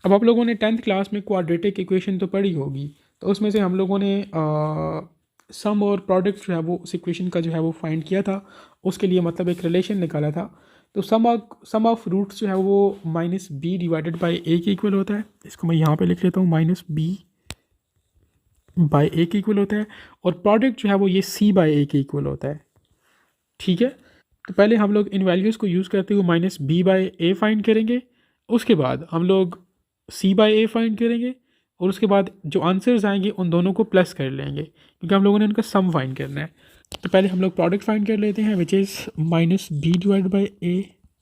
अब आप लोगों ने 10th क्लास में क्वाड्रेटिक इक्वेशन तो पढ़ी होगी, तो उसमें से हम लोगों ने सम और प्रोडक्ट जो है वो उस इक्वेशन का जो है वो फाइंड किया था, उसके लिए मतलब एक रिलेशन निकाला था। तो सम ऑफ रूट्स जो है वो -b डिवाइडेड बाई a के इक्वल होता है, इसको मैं यहाँ पे लिख लेता हूँ -b बाई a के इक्वल होता है, और प्रोडक्ट जो है वो ये c बाई a के इक्वल होता है, ठीक है। तो पहले हम लोग इन वैल्यूज़ को यूज़ करते हुए -b बाई a फाइंड करेंगे, उसके बाद हम लोग c बाई a फाइंड करेंगे, और उसके बाद जो आंसर्स आएंगे उन दोनों को प्लस कर लेंगे, क्योंकि हम लोगों ने उनका सम फाइंड करना है। तो पहले हम लोग प्रोडक्ट फाइंड कर लेते हैं, which is -b divide by a,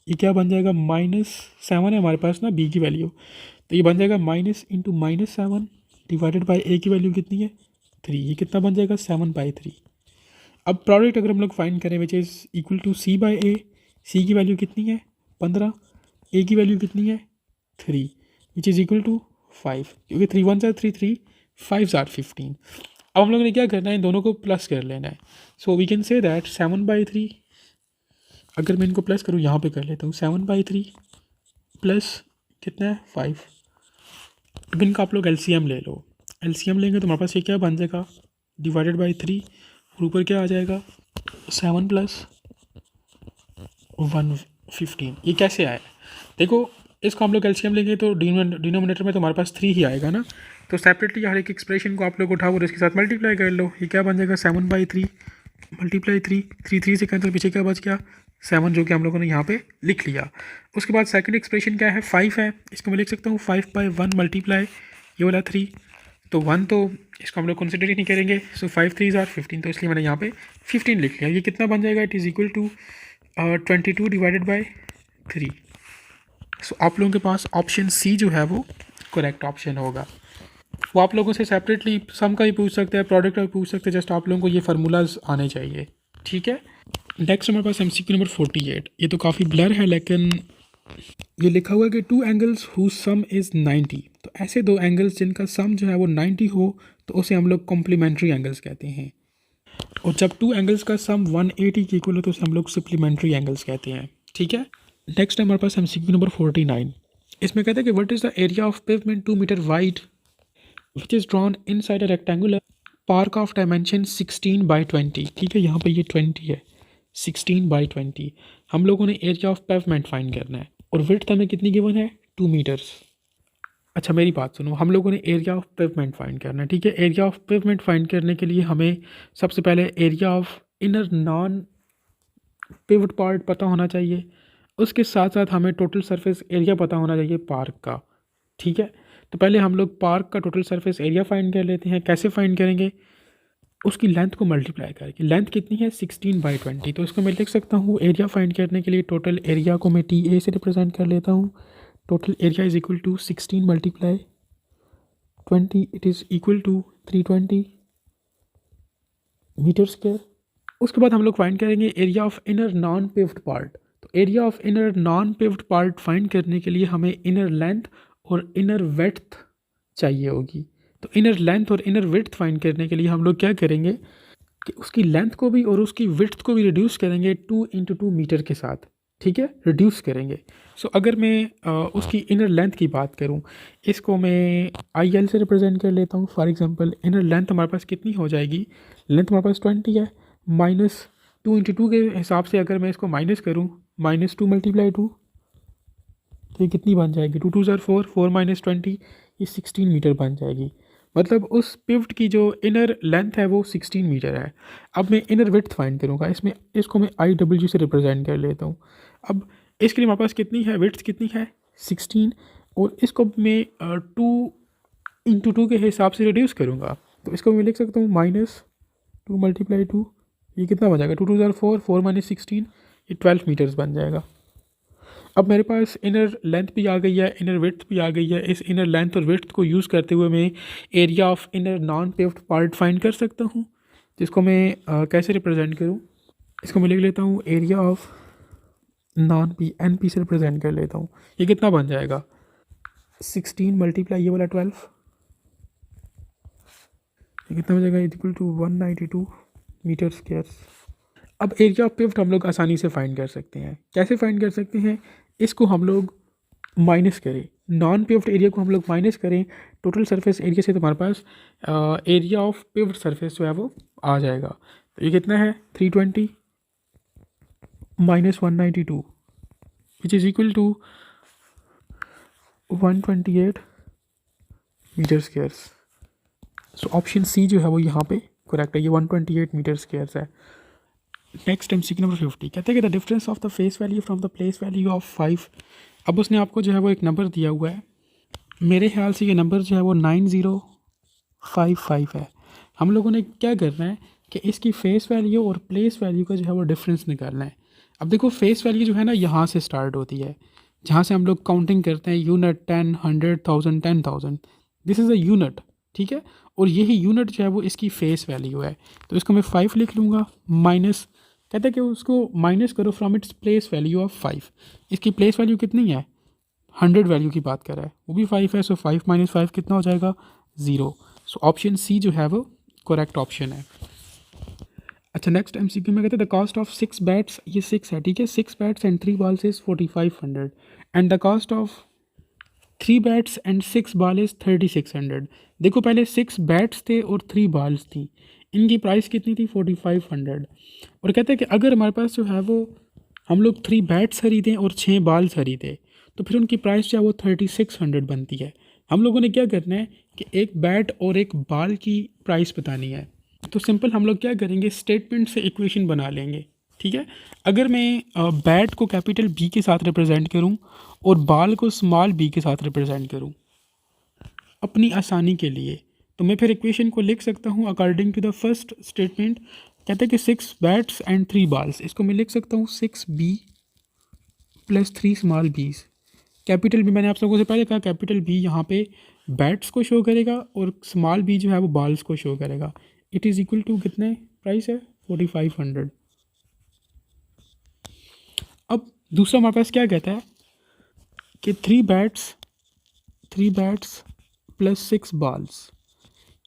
ये क्या बन जाएगा -7 है हमारे पास ना b की वैल्यू, तो ये बन जाएगा minus into -7 divided by a की वैल्यू कितनी है 3, ये कितना बन जाएगा 7/3। अब प्रोडक्ट अगर हम लोग फाइंड करें which is equal to c by a, c की वैल्यू कितनी है 15, a की वैल्यू कितनी है 3, विच इज़ इक्वल टू 5, क्योंकि 3 1 3 3 5 15। अब हम लोगों ने क्या करना है, इन दोनों को प्लस कर लेना है। So we can say that 7/3, अगर मैं इनको प्लस करूँ यहाँ पे कर लेता हूँ 7/3 प्लस कितना है 5। अब इनका आप लोग LCM ले लो, LCM लेंगे तो हमारे पास ये क्या बन जाएगा डिवाइडेड बाई 3, और ऊपर क्या आ जाएगा 7 + 1 15। ये कैसे आया, देखो इसको हम लोग एलसीएम लेंगे तो डिनोमिनेटर में तो हमारे पास 3 ही आएगा ना, तो सेपरेटली हर एक एक्सप्रेशन को आप लोग उठाओ और इसके साथ मल्टीप्लाई कर लो। ये क्या बन जाएगा 7/3 मल्टीप्लाई 3 से कैंसिल, पीछे क्या बच गया 7, जो कि हम लोगों ने यहाँ पे लिख लिया। उसके बाद सेकंड एक्सप्रेशन क्या है 5 है, इसको मैं लिख सकता हूँ 5/1 मल्टीप्लाई ये वाला 3, तो 1 तो इसको हम लोग कंसिडर ही नहीं करेंगे, सो 5 3 आर 15, तो इसलिए मैंने यहाँ पे 15 लिख लिया। ये कितना बन जाएगा, it is equal to 22 divided by 3। सो आप लोगों के पास ऑप्शन सी जो है वो करेक्ट ऑप्शन होगा। वो आप लोगों से सेपरेटली सम का भी पूछ सकते हैं, प्रोडक्ट का भी पूछ सकते हैं, जस्ट आप लोगों को ये फार्मूलाज आने चाहिए, ठीक है। नेक्स्ट हमारे पास MCQ नंबर 48। ये तो काफ़ी ब्लर है, लेकिन ये लिखा हुआ है कि 2 एंगल्स हुज सम इज़ 90। तो ऐसे 2 एंगल्स जिनका सम जो है वो 90 हो तो उसे हम लोग कॉम्प्लीमेंट्री एंगल्स कहते हैं, और जब 2 एंगल्स का सम 180 के इक्वल हो तो उसे हम लोग सप्लीमेंट्री एंगल्स कहते हैं, ठीक है। नेक्स्ट हमारे पास MCQ नंबर 49। इसमें कहते हैं कि what is the area of pavement 2 meter wide which is drawn inside a rectangular park of dimension 16/20। ठीक है, यहाँ पे ये 20 है, 16/20। हम लोगों ने एरिया ऑफ पेवमेंट फाइंड करना है और विड्थ हमें कितनी गिवन है 2 मीटर्स। अच्छा मेरी बात सुनो, हम लोगों ने एरिया ऑफ पेवमेंट फाइंड करना है, ठीक है। एरिया ऑफ पेवमेंट फाइंड करने के लिए हमें सबसे पहले area of inner non pivot part पता होना चाहिए, उसके साथ साथ हमें टोटल सरफेस एरिया पता होना चाहिए पार्क का, ठीक है। तो पहले हम लोग पार्क का टोटल सरफेस एरिया फाइंड कर लेते हैं। कैसे फाइंड करेंगे, उसकी लेंथ को मल्टीप्लाई करके। लेंथ कितनी है 16/20, तो इसको मैं लिख सकता हूँ एरिया फाइंड करने के लिए टोटल एरिया को मैं TA से रिप्रेजेंट कर लेता हूँ। Total area is equal to 16 × 20, it is equal to 320 metre square. उसके बाद हम लोग फाइंड करेंगे area of inner non paved part. तो area of inner non paved part find करने के लिए हमें इनर लेंथ और इनर विड्थ चाहिए होगी। तो इनर लेंथ और इनर विड्थ फाइंड करने के लिए हम लोग क्या करेंगे कि उसकी लेंथ को भी और उसकी विड्थ को भी रिड्यूस करेंगे 2 × 2 मीटर के साथ, ठीक है, रिड्यूस करेंगे। सो अगर मैं उसकी इनर लेंथ की बात करूं, इसको मैं IL से रिप्रेजेंट कर लेता हूं। फॉर एग्जांपल इनर लेंथ हमारे पास कितनी हो जाएगी, लेंथ हमारे पास 20 है, माइनस 2 × 2 के हिसाब से अगर मैं इसको माइनस करूं, -2 × 2, तो ये कितनी बन जाएगी 2 2 4, 4 - 20, ये 16 मीटर बन जाएगी। मतलब उस पिवट की जो इनर लेंथ है वो 16 मीटर है। अब मैं इनर विड्थ फाइंड करूँगा, इसमें इसको मैं IW से रिप्रेजेंट कर लेता हूँ। अब इसके लिए हमारे पास कितनी है, विड्थ कितनी है 16, और इसको मैं 2 × 2 के हिसाब से रिड्यूस करूँगा, तो इसको मैं लिख सकता हूँ -2 × 2, ये कितना बन जाएगा 2 2 4, 4 - 16, ये 12 मीटर्स बन जाएगा। अब मेरे पास इनर लेंथ भी आ गई है, इनर विड्थ भी आ गई है। इस इनर लेंथ और विड्थ को यूज़ करते हुए मैं area of inner non paved part find कर सकता हूँ, जिसको मैं कैसे रिप्रेजेंट करूँ, इसको मैं लिख लेता हूँ area of non P, NP से रिप्रेजेंट कर लेता हूँ। ये कितना बन जाएगा 16 × ये वाला 12, ये कितना बन जाएगा इक्वल टू 192 मीटर स्क्वायर। अब एरिया ऑफ पिवट हम लोग आसानी से फाइंड कर सकते हैं। कैसे फाइंड कर सकते हैं, इसको हम लोग माइनस करें, नॉन पिवट एरिया को हम लोग माइनस करें टोटल सरफेस एरिया से, तो हमारे पास एरिया ऑफ पिवट सरफेस जो है वो आ जाएगा। तो ये कितना है 320 - 192 which is equal to 128 meter square. So option C जो है वो यहाँ पे करेक्ट है, ये 128 मीटर स्क्वायर है। नेक्स्ट MCQ नंबर 50 कहते हैं कि the difference of the face value from the place value of 5। अब उसने आपको जो है वो एक नंबर दिया हुआ है, मेरे ख्याल से ये नंबर जो है वो 9055 है। हम लोगों ने क्या करना है कि इसकी फेस वैल्यू और प्लेस वैल्यू का जो है वो डिफरेंस निकालना है। अब देखो फेस वैल्यू जो है ना यहाँ से स्टार्ट होती है, जहाँ से हम लोग काउंटिंग करते हैं unit 10, 100, 1000, 10,000, this is a unit, ठीक है। और यही यूनिट जो है वो इसकी फेस वैल्यू है। तो इसको मैं 5 लिख लूँगा, माइनस कहते हैं कि उसको माइनस करो from its place value of 5। इसकी प्लेस वैल्यू कितनी है 100 वैल्यू की बात कर रहा है, वो भी 5 है, सो 5 - 5 कितना हो जाएगा 0। सो ऑप्शन सी जो है वो करेक्ट ऑप्शन है। अच्छा नेक्स्ट MCQ में कहते हैं द कॉस्ट ऑफ 6 बैट्स, ये 6 है, ठीक है, 6 bats and 3 balls is 4500 and the cost of 3 bats and 6 ball is 3600। देखो पहले 6 बैट्स थे और 3 बॉल्स थी, इनकी प्राइस कितनी थी 4500। और कहते हैं कि अगर हमारे पास जो है वो हम लोग 3 बैट्स खरीदें और 6 बॉल्स खरीदें, तो फिर उनकी प्राइस जो है वो 3600 बनती है। हम लोगों ने क्या करना है कि एक बैट और एक बॉल की प्राइस बतानी है। तो सिंपल हम लोग क्या करेंगे, स्टेटमेंट से इक्वेशन बना लेंगे। ठीक है, अगर मैं बैट को कैपिटल बी के साथ रिप्रेजेंट करूं और बॉल को स्मॉल बी के साथ रिप्रेजेंट करूं अपनी आसानी के लिए, तो मैं फिर इक्वेशन को लिख सकता हूं according to the first statement. कहते हैं कि 6 बैट्स एंड 3 बॉल्स, इसको मैं लिख सकता हूँ 6b + 3 स्मॉल बीज। कैपिटल बी मैंने आप लोगों से पहले कहा, कैपिटल बी यहाँ पे बैट्स को शो करेगा और स्मॉल बी जो है वो बॉल्स को शो करेगा। इट इज़ इक्वल टू कितने प्राइस है 4500। अब दूसरा हमारे पास क्या कहता है कि 3 बैट्स + 6 बॉल्स,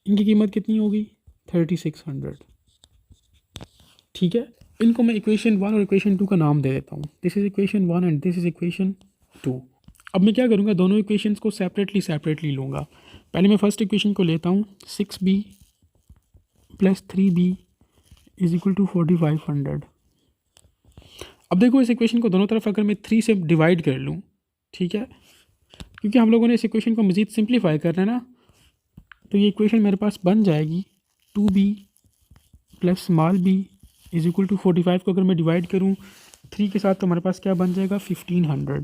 इनकी कीमत कितनी होगी 3600। ठीक है, इनको मैं इक्वेशन 1 और इक्वेशन 2 का नाम दे देता हूँ। This is equation 1 and this is equation 2। अब मैं क्या करूँगा, दोनों इक्वेशंस को सेपरेटली लूँगा। पहले मैं फर्स्ट इक्वेशन को लेता हूँ 6b + 3b = 4500। अब देखो इस इक्वेशन को दोनों तरफ अगर मैं 3 से डिवाइड कर लूँ, ठीक है, क्योंकि हम लोगों ने इस इक्वेशन को मज़ीद सिंप्लीफाई करना है ना, तो ये इक्वेशन मेरे पास बन जाएगी 2b + स्मॉल b = 45 को अगर मैं डिवाइड करूँ 3 के साथ तो हमारे पास क्या बन जाएगा 1500।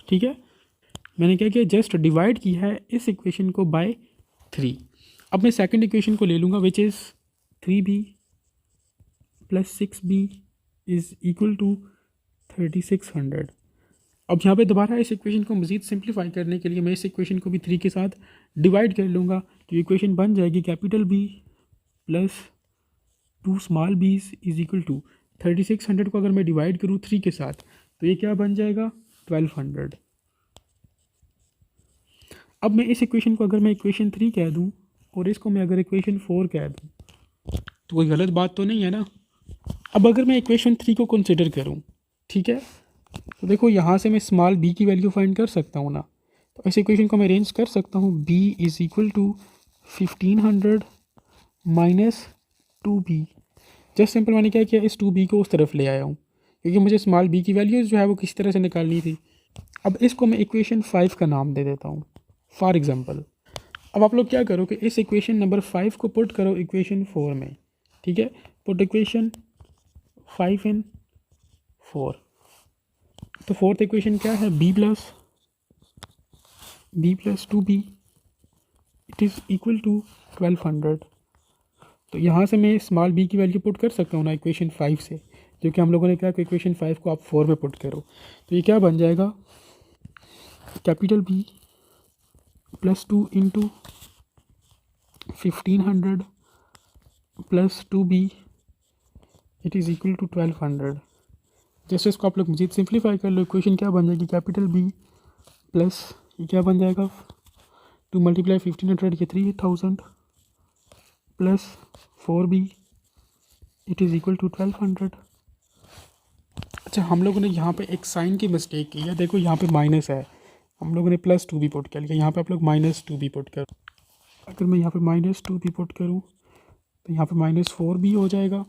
ठीक है, मैंने क्या किया, जस्ट डिवाइड किया है इस इक्वेशन को बाय 3। अब मैं सेकंड इक्वेशन को ले लूँगा विच इज़ 3b + 6b = 3600। अब यहाँ पे दोबारा इस इक्वेशन को मज़ीद सिंप्लीफाई करने के लिए मैं इस इक्वेशन को भी 3 के साथ डिवाइड कर लूँगा, तो इक्वेशन बन जाएगी कैपिटल B + 2 स्मॉल बीज = 3600 को अगर मैं डिवाइड करूँ 3 के साथ तो ये क्या बन जाएगा 1200। अब मैं इस इक्वेशन को अगर मैं इक्वेशन 3 कह दूँ और इसको मैं अगर इक्वेशन 4 कह दूँ तो कोई गलत बात तो नहीं है ना। अब अगर मैं इक्वेशन 3 को कंसिडर करूँ, ठीक है, तो देखो यहाँ से मैं स्मॉल b की वैल्यू फाइंड कर सकता हूँ ना, तो इस इक्वेशन को मैं अरेंज कर सकता हूँ b = 1500 - 2b। जस्ट सिंपल मैंने क्या किया, इस 2b को उस तरफ ले आया हूँ क्योंकि मुझे स्मॉल b की वैल्यूज़ जो है वो किस तरह से निकालनी थी। अब इसको मैं इक्वेशन 5 का नाम दे देता हूँ फॉर एग्ज़ाम्पल। अब आप लोग क्या करो कि इस इक्वेशन नंबर 5 को पुट करो इक्वेशन 4 में। ठीक है, पुट इक्वेशन 5 इन 4। तो फोर्थ इक्वेशन क्या है b + 2b = 1200। तो यहाँ से मैं स्मॉल b की वैल्यू पुट कर सकता हूँ ना इक्वेशन 5 से, जो कि हम लोगों ने कहा कि इक्वेशन 5 को आप 4 में पुट करो, तो ये क्या बन जाएगा कैपिटल B + 2 × 1500 + 2b = 1200। जैसे इसको आप लोग मज़ीद सिंप्लीफाई कर लो, इक्वेशन क्या बन जाएगी कैपिटल B प्लस ये क्या बन जाएगा 2 × 1500 ये 3000 + 4b = 1200। अच्छा, हम लोगों ने यहाँ पे एक साइन की मिस्टेक की है। देखो यहाँ पे माइनस है, हम लोगों ने +2b पुट कर लिया, यहाँ पे आप लोग -2b पुट करो। अगर मैं यहाँ पे -2b पुट करूँ तो यहाँ पे -4b हो जाएगा।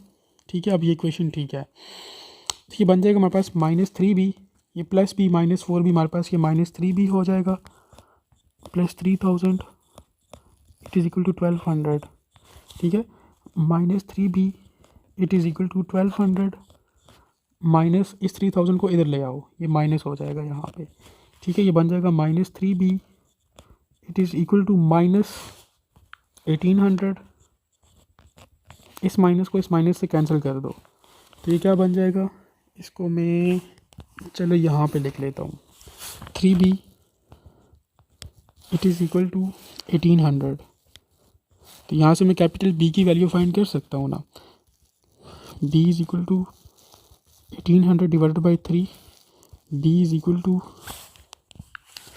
ठीक है, अब ये इक्वेशन ठीक है, तो ये बन जाएगा हमारे पास -3b, ये प्लस b -4b हमारे पास ये -3b हो जाएगा + 3000 = 1200। ठीक है, -3b = 1200 माइनस इस 3000 को इधर ले आओ, ये माइनस हो जाएगा यहाँ पे। ठीक है, ये बन जाएगा -3b = -1800। इस माइनस को इस माइनस से कैंसिल कर दो, तो ये क्या बन जाएगा, इसको मैं चलो यहाँ पे लिख लेता हूँ 3b = 1800। तो यहाँ से मैं कैपिटल B की वैल्यू फाइंड कर सकता हूँ ना, b = 1800 डिवाइडेड बाई 3, b =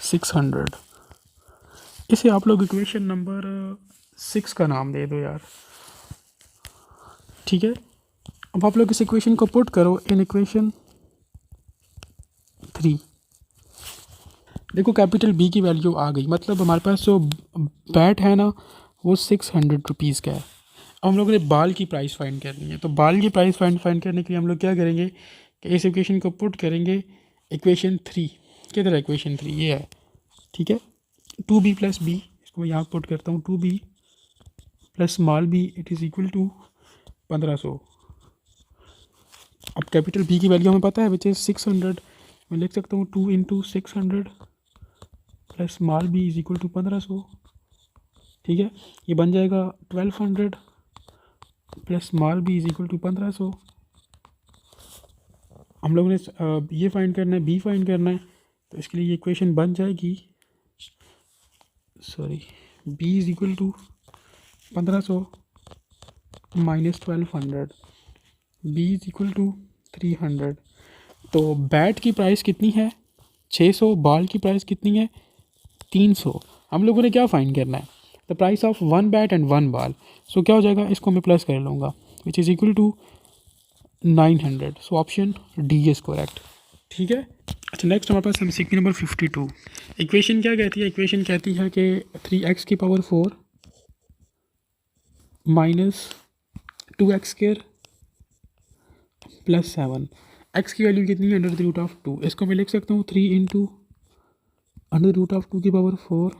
600। इसे आप लोग इक्वेशन नंबर 6 का नाम दे दो यार। ठीक है, अब आप लोग इस इक्वेशन को पुट करो इन इक्वेशन 3। देखो कैपिटल B की वैल्यू आ गई, मतलब हमारे पास जो बैट है ना वो 600 रुपीज़ का है। अब हम लोगों ने बाल की प्राइस फाइंड करनी है, तो बाल की प्राइस फाइंड करने के लिए हम लोग क्या करेंगे कि इस इक्वेशन को पुट करेंगे इक्वेशन 3 किधर है, इक्वेशन 3 ये है, ठीक है। 2b प्लस बी, इसको मैं यहाँ पुट करता हूँ, 2b plus small b it is equal to 1500। अब कैपिटल बी की वैल्यू हमें पता है विच इज़ 600। मैं लिख सकता हूँ 2 into 600 plus small b is equal to 1500, ठीक है। ये बन जाएगा 1200 plus small b is equal to 1500। हम लोगों ने ये फाइंड करना है, बी फाइंड करना है, तो इसके लिए ये इक्वेशन बन जाएगी, sorry, b is equal to 1500 minus 1200, b is equal to 300। तो बैट की प्राइस कितनी है 600, बॉल की प्राइस कितनी है 300। हम लोगों ने क्या फाइंड करना है, the price of 1 bat and 1 ball. So क्या हो जाएगा, इसको मैं प्लस कर लूँगा, which is equal to 900। So option D is correct, ठीक है। अच्छा नेक्स्ट हमारे पास MCQ नंबर 52। इक्वेशन क्या कहती है, इक्वेशन कहती है कि 3x की power 4 minus 2x square plus 7। x की वैल्यू कितनी है, अंडर द रूट ऑफ 2। इसको मैं लिख सकता हूँ 3 into under the root of 2 की power 4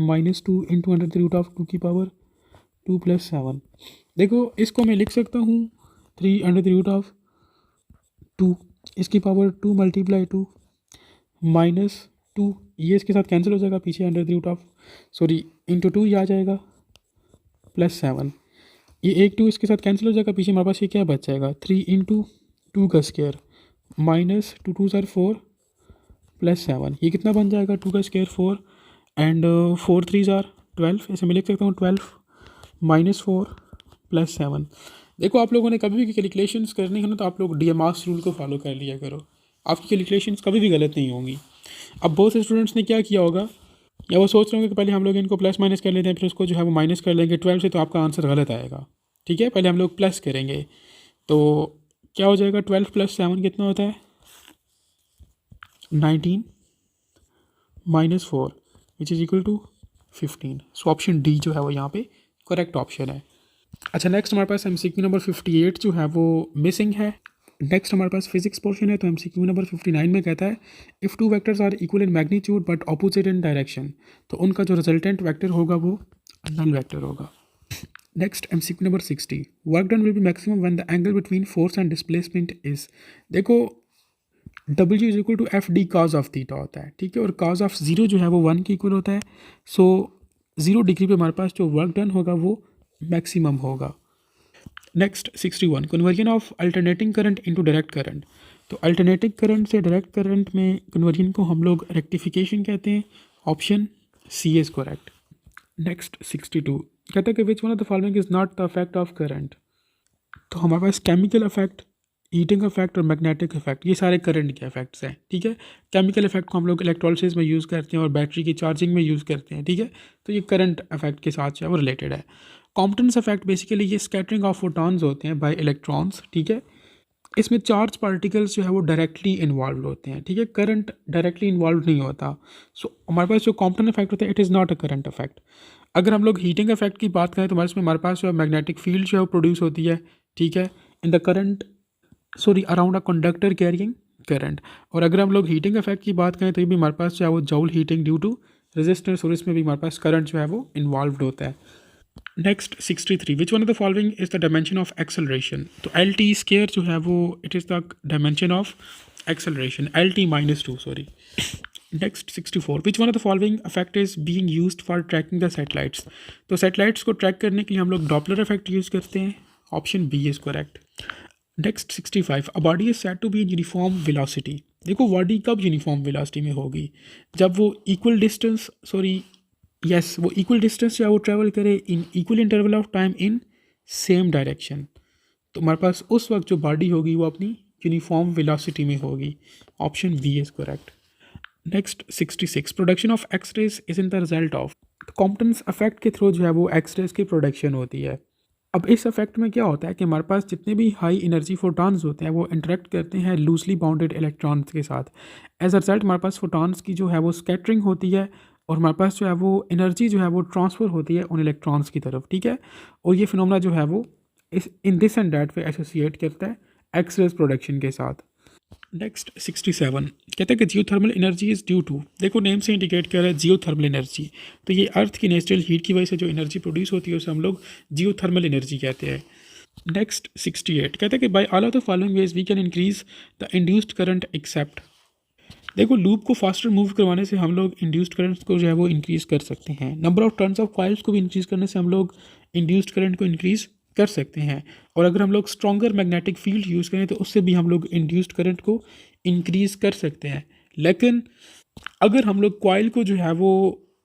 minus 2 into under the root of 2 की पावर 2 प्लस 7। देखो इसको मैं लिख सकता हूँ 3 अंडर द रूट ऑफ 2, इसकी पावर 2 मल्टीप्लाई 2 माइनस 2, ये इसके साथ कैंसिल हो जाएगा, पीछे under the root of, sorry into 2 ये आ जाएगा प्लस 7, ये एक 2 इसके साथ कैंसिल हो जाएगा, पीछे हमारे पास ये क्या बच जाएगा 3 इंटू 2 का स्क्वायर माइनस 2 2 सर 4 प्लस 7। ये कितना बन जाएगा 2 का स्क्वायर 4 एंड 4 3 जार 12। ऐसे मैं लिख सकता हूँ 12 माइनस 4 प्लस 7। देखो आप लोगों ने कभी भी कैलकुलेशंस करनी है ना, तो आप लोग DMAS रूल को फॉलो कर लिया करो, आपकी कैलकुलेशंस कभी भी गलत नहीं होंगी। अब बहुत से स्टूडेंट्स ने क्या किया होगा, या वो सोच रहे होंगे कि पहले हम लोग इनको प्लस माइनस कर लेते हैं, फिर उसको जो है वो माइनस कर लेंगे 12 से, तो आपका आंसर गलत आएगा, ठीक है। पहले हम लोग प्लस करेंगे, तो क्या हो जाएगा 12 प्लस 7 कितना होता है 19 minus 4 which is equal to 15। So option D जो है वो यहाँ पे करेक्ट ऑप्शन है। अच्छा नेक्स्ट हमारे पास MCQ नंबर 58 जो है वो मिसिंग है। नेक्स्ट हमारे पास फिजिक्स पोर्शन है, तो MCQ नंबर 59 में कहता है if two vectors are equal in magnitude but opposite in direction, तो उनका जो रिजल्टेंट वेक्टर होगा वो नल वेक्टर होगा। Next MCQ number 60, work done will be maximum when the angle between force and displacement is. देखो W is equal to FD cos of theta होता है, ठीक है, और कॉज ऑफ 0 जो है वो 1 के इक्वल होता है। सो 0 डिग्री पे हमारे पास जो वर्क डन होगा वो मैक्सिमम होगा। Next 61, conversion of alternating current into direct current. तो अल्टरनेटिंग करंट से डायरेक्ट करंट में कन्वर्जन को हम लोग रेक्टिफिकेशन कहते हैं, option C is correct. Next 62 कहता है कि which one of the following is not the effect of current. तो हमारे पास केमिकल इफेक्ट, हीटिंग इफेक्ट और मैग्नेटिक इफेक्ट, ये सारे करंट के इफेक्ट्स हैं, ठीक है। केमिकल इफेक्ट को हम लोग इलेक्ट्रोलिसिस में यूज़ करते हैं और बैटरी की चार्जिंग में यूज़ करते हैं, ठीक है। तो ये करंट इफेक्ट के साथ जो है वो रिलेटेड है। कॉम्पटेंस इफेक्ट बेसिकली ये स्कैटरिंग ऑफ फोटॉन्स होते हैं बाय इलेक्ट्रॉन्स, ठीक है। इसमें चार्ज पार्टिकल्स जो है वो डायरेक्टली इन्वॉल्व होते हैं, ठीक है, करंट डायरेक्टली इन्वॉल्व नहीं होता। सो हमारे पास जो कॉम्पटेंट इफेक्ट होता है it is not a current effect. अगर हम लोग हीटिंग इफेक्ट की बात करें तो हमारे पास जो है मैग्नेटिक फील्ड जो है वो प्रोड्यूस होती है, ठीक है, in the current, sorry around a conductor carrying current. और अगर हम लोग हीटिंग इफेक्ट की बात करें तो ये भी हमारे पास जो है वो Joule heating due to resistance, और इसमें भी हमारे पास करंट जो है वो इन्वॉल्व होता है। Next 63, which one of the following is the dimension of acceleration. तो LT स्केयर जो है वो it is the dimension of acceleration, LT minus 2, sorry. Next 64, which one of the following effect is being used for tracking the satellites. तो सैटेलाइट्स को ट्रैक करने के लिए हम लोग डॉपलर इफेक्ट यूज़ करते हैं, option B is correct. Next 65, a body is said to be in uniform velocity. देखो बॉडी कब यूनिफॉर्म वेलोसिटी में होगी, जब वो इक्वल डिस्टेंस, सॉरी यस, वो इक्वल डिस्टेंस या वो ट्रैवल करे in equal interval of time in same direction. तो हमारे पास उस वक्त जो बॉडी होगी वो अपनी यूनिफॉर्म वेलोसिटी में होगी, option B is correct. Next 66, production of X rays is in the result of. Competence effect के थ्रू जो है वो एक्सरेज की प्रोडक्शन होती है। अब इस इफेक्ट में क्या होता है कि हमारे पास जितने भी हाई एनर्जी फोटॉन्स होते हैं वो इंटरेक्ट करते हैं लूजली बाउंडेड इलेक्ट्रॉन्स के साथ। एज अ रिजल्ट हमारे पास फोटॉन्स की जो है वो स्कैटरिंग होती है, और हमारे पास जो है वो एनर्जी जो है वो ट्रांसफ़र होती है उन इलेक्ट्रॉन्स की तरफ, ठीक है। और ये फिनोमेना जो है वो इस इन दिस एंड डैट पे एसोसिएट करता है एक्सरेज प्रोडक्शन के साथ। नेक्स्ट 67 कहता है कि geothermal energy is due to, देखो नेम से इंडिकेट कर रहा है जियोथर्मल एनर्जी, तो ये अर्थ की नेचुरल हीट की वजह से जो एनर्जी प्रोड्यूस होती है उसे हम लोग जियोथर्मल एनर्जी कहते हैं। नेक्स्ट 68 कहता है कि by all of the following ways we can increase the induced current except, देखो लूप को फास्टर मूव करवाने से हम लोग इंड्यूस्ड करंट को जो है वो इंक्रीज कर सकते हैं। Number of turns of coils को भी इंक्रीज करने से हम लोग इंड्यूस्ड करंट को इंक्रीज कर सकते हैं। और अगर हम लोग स्ट्रॉन्गर मैग्नेटिक फील्ड यूज़ करें तो उससे भी हम लोग इंड्यूस्ड करंट को इंक्रीज कर सकते हैं। लेकिन अगर हम लोग कॉइल को जो है वो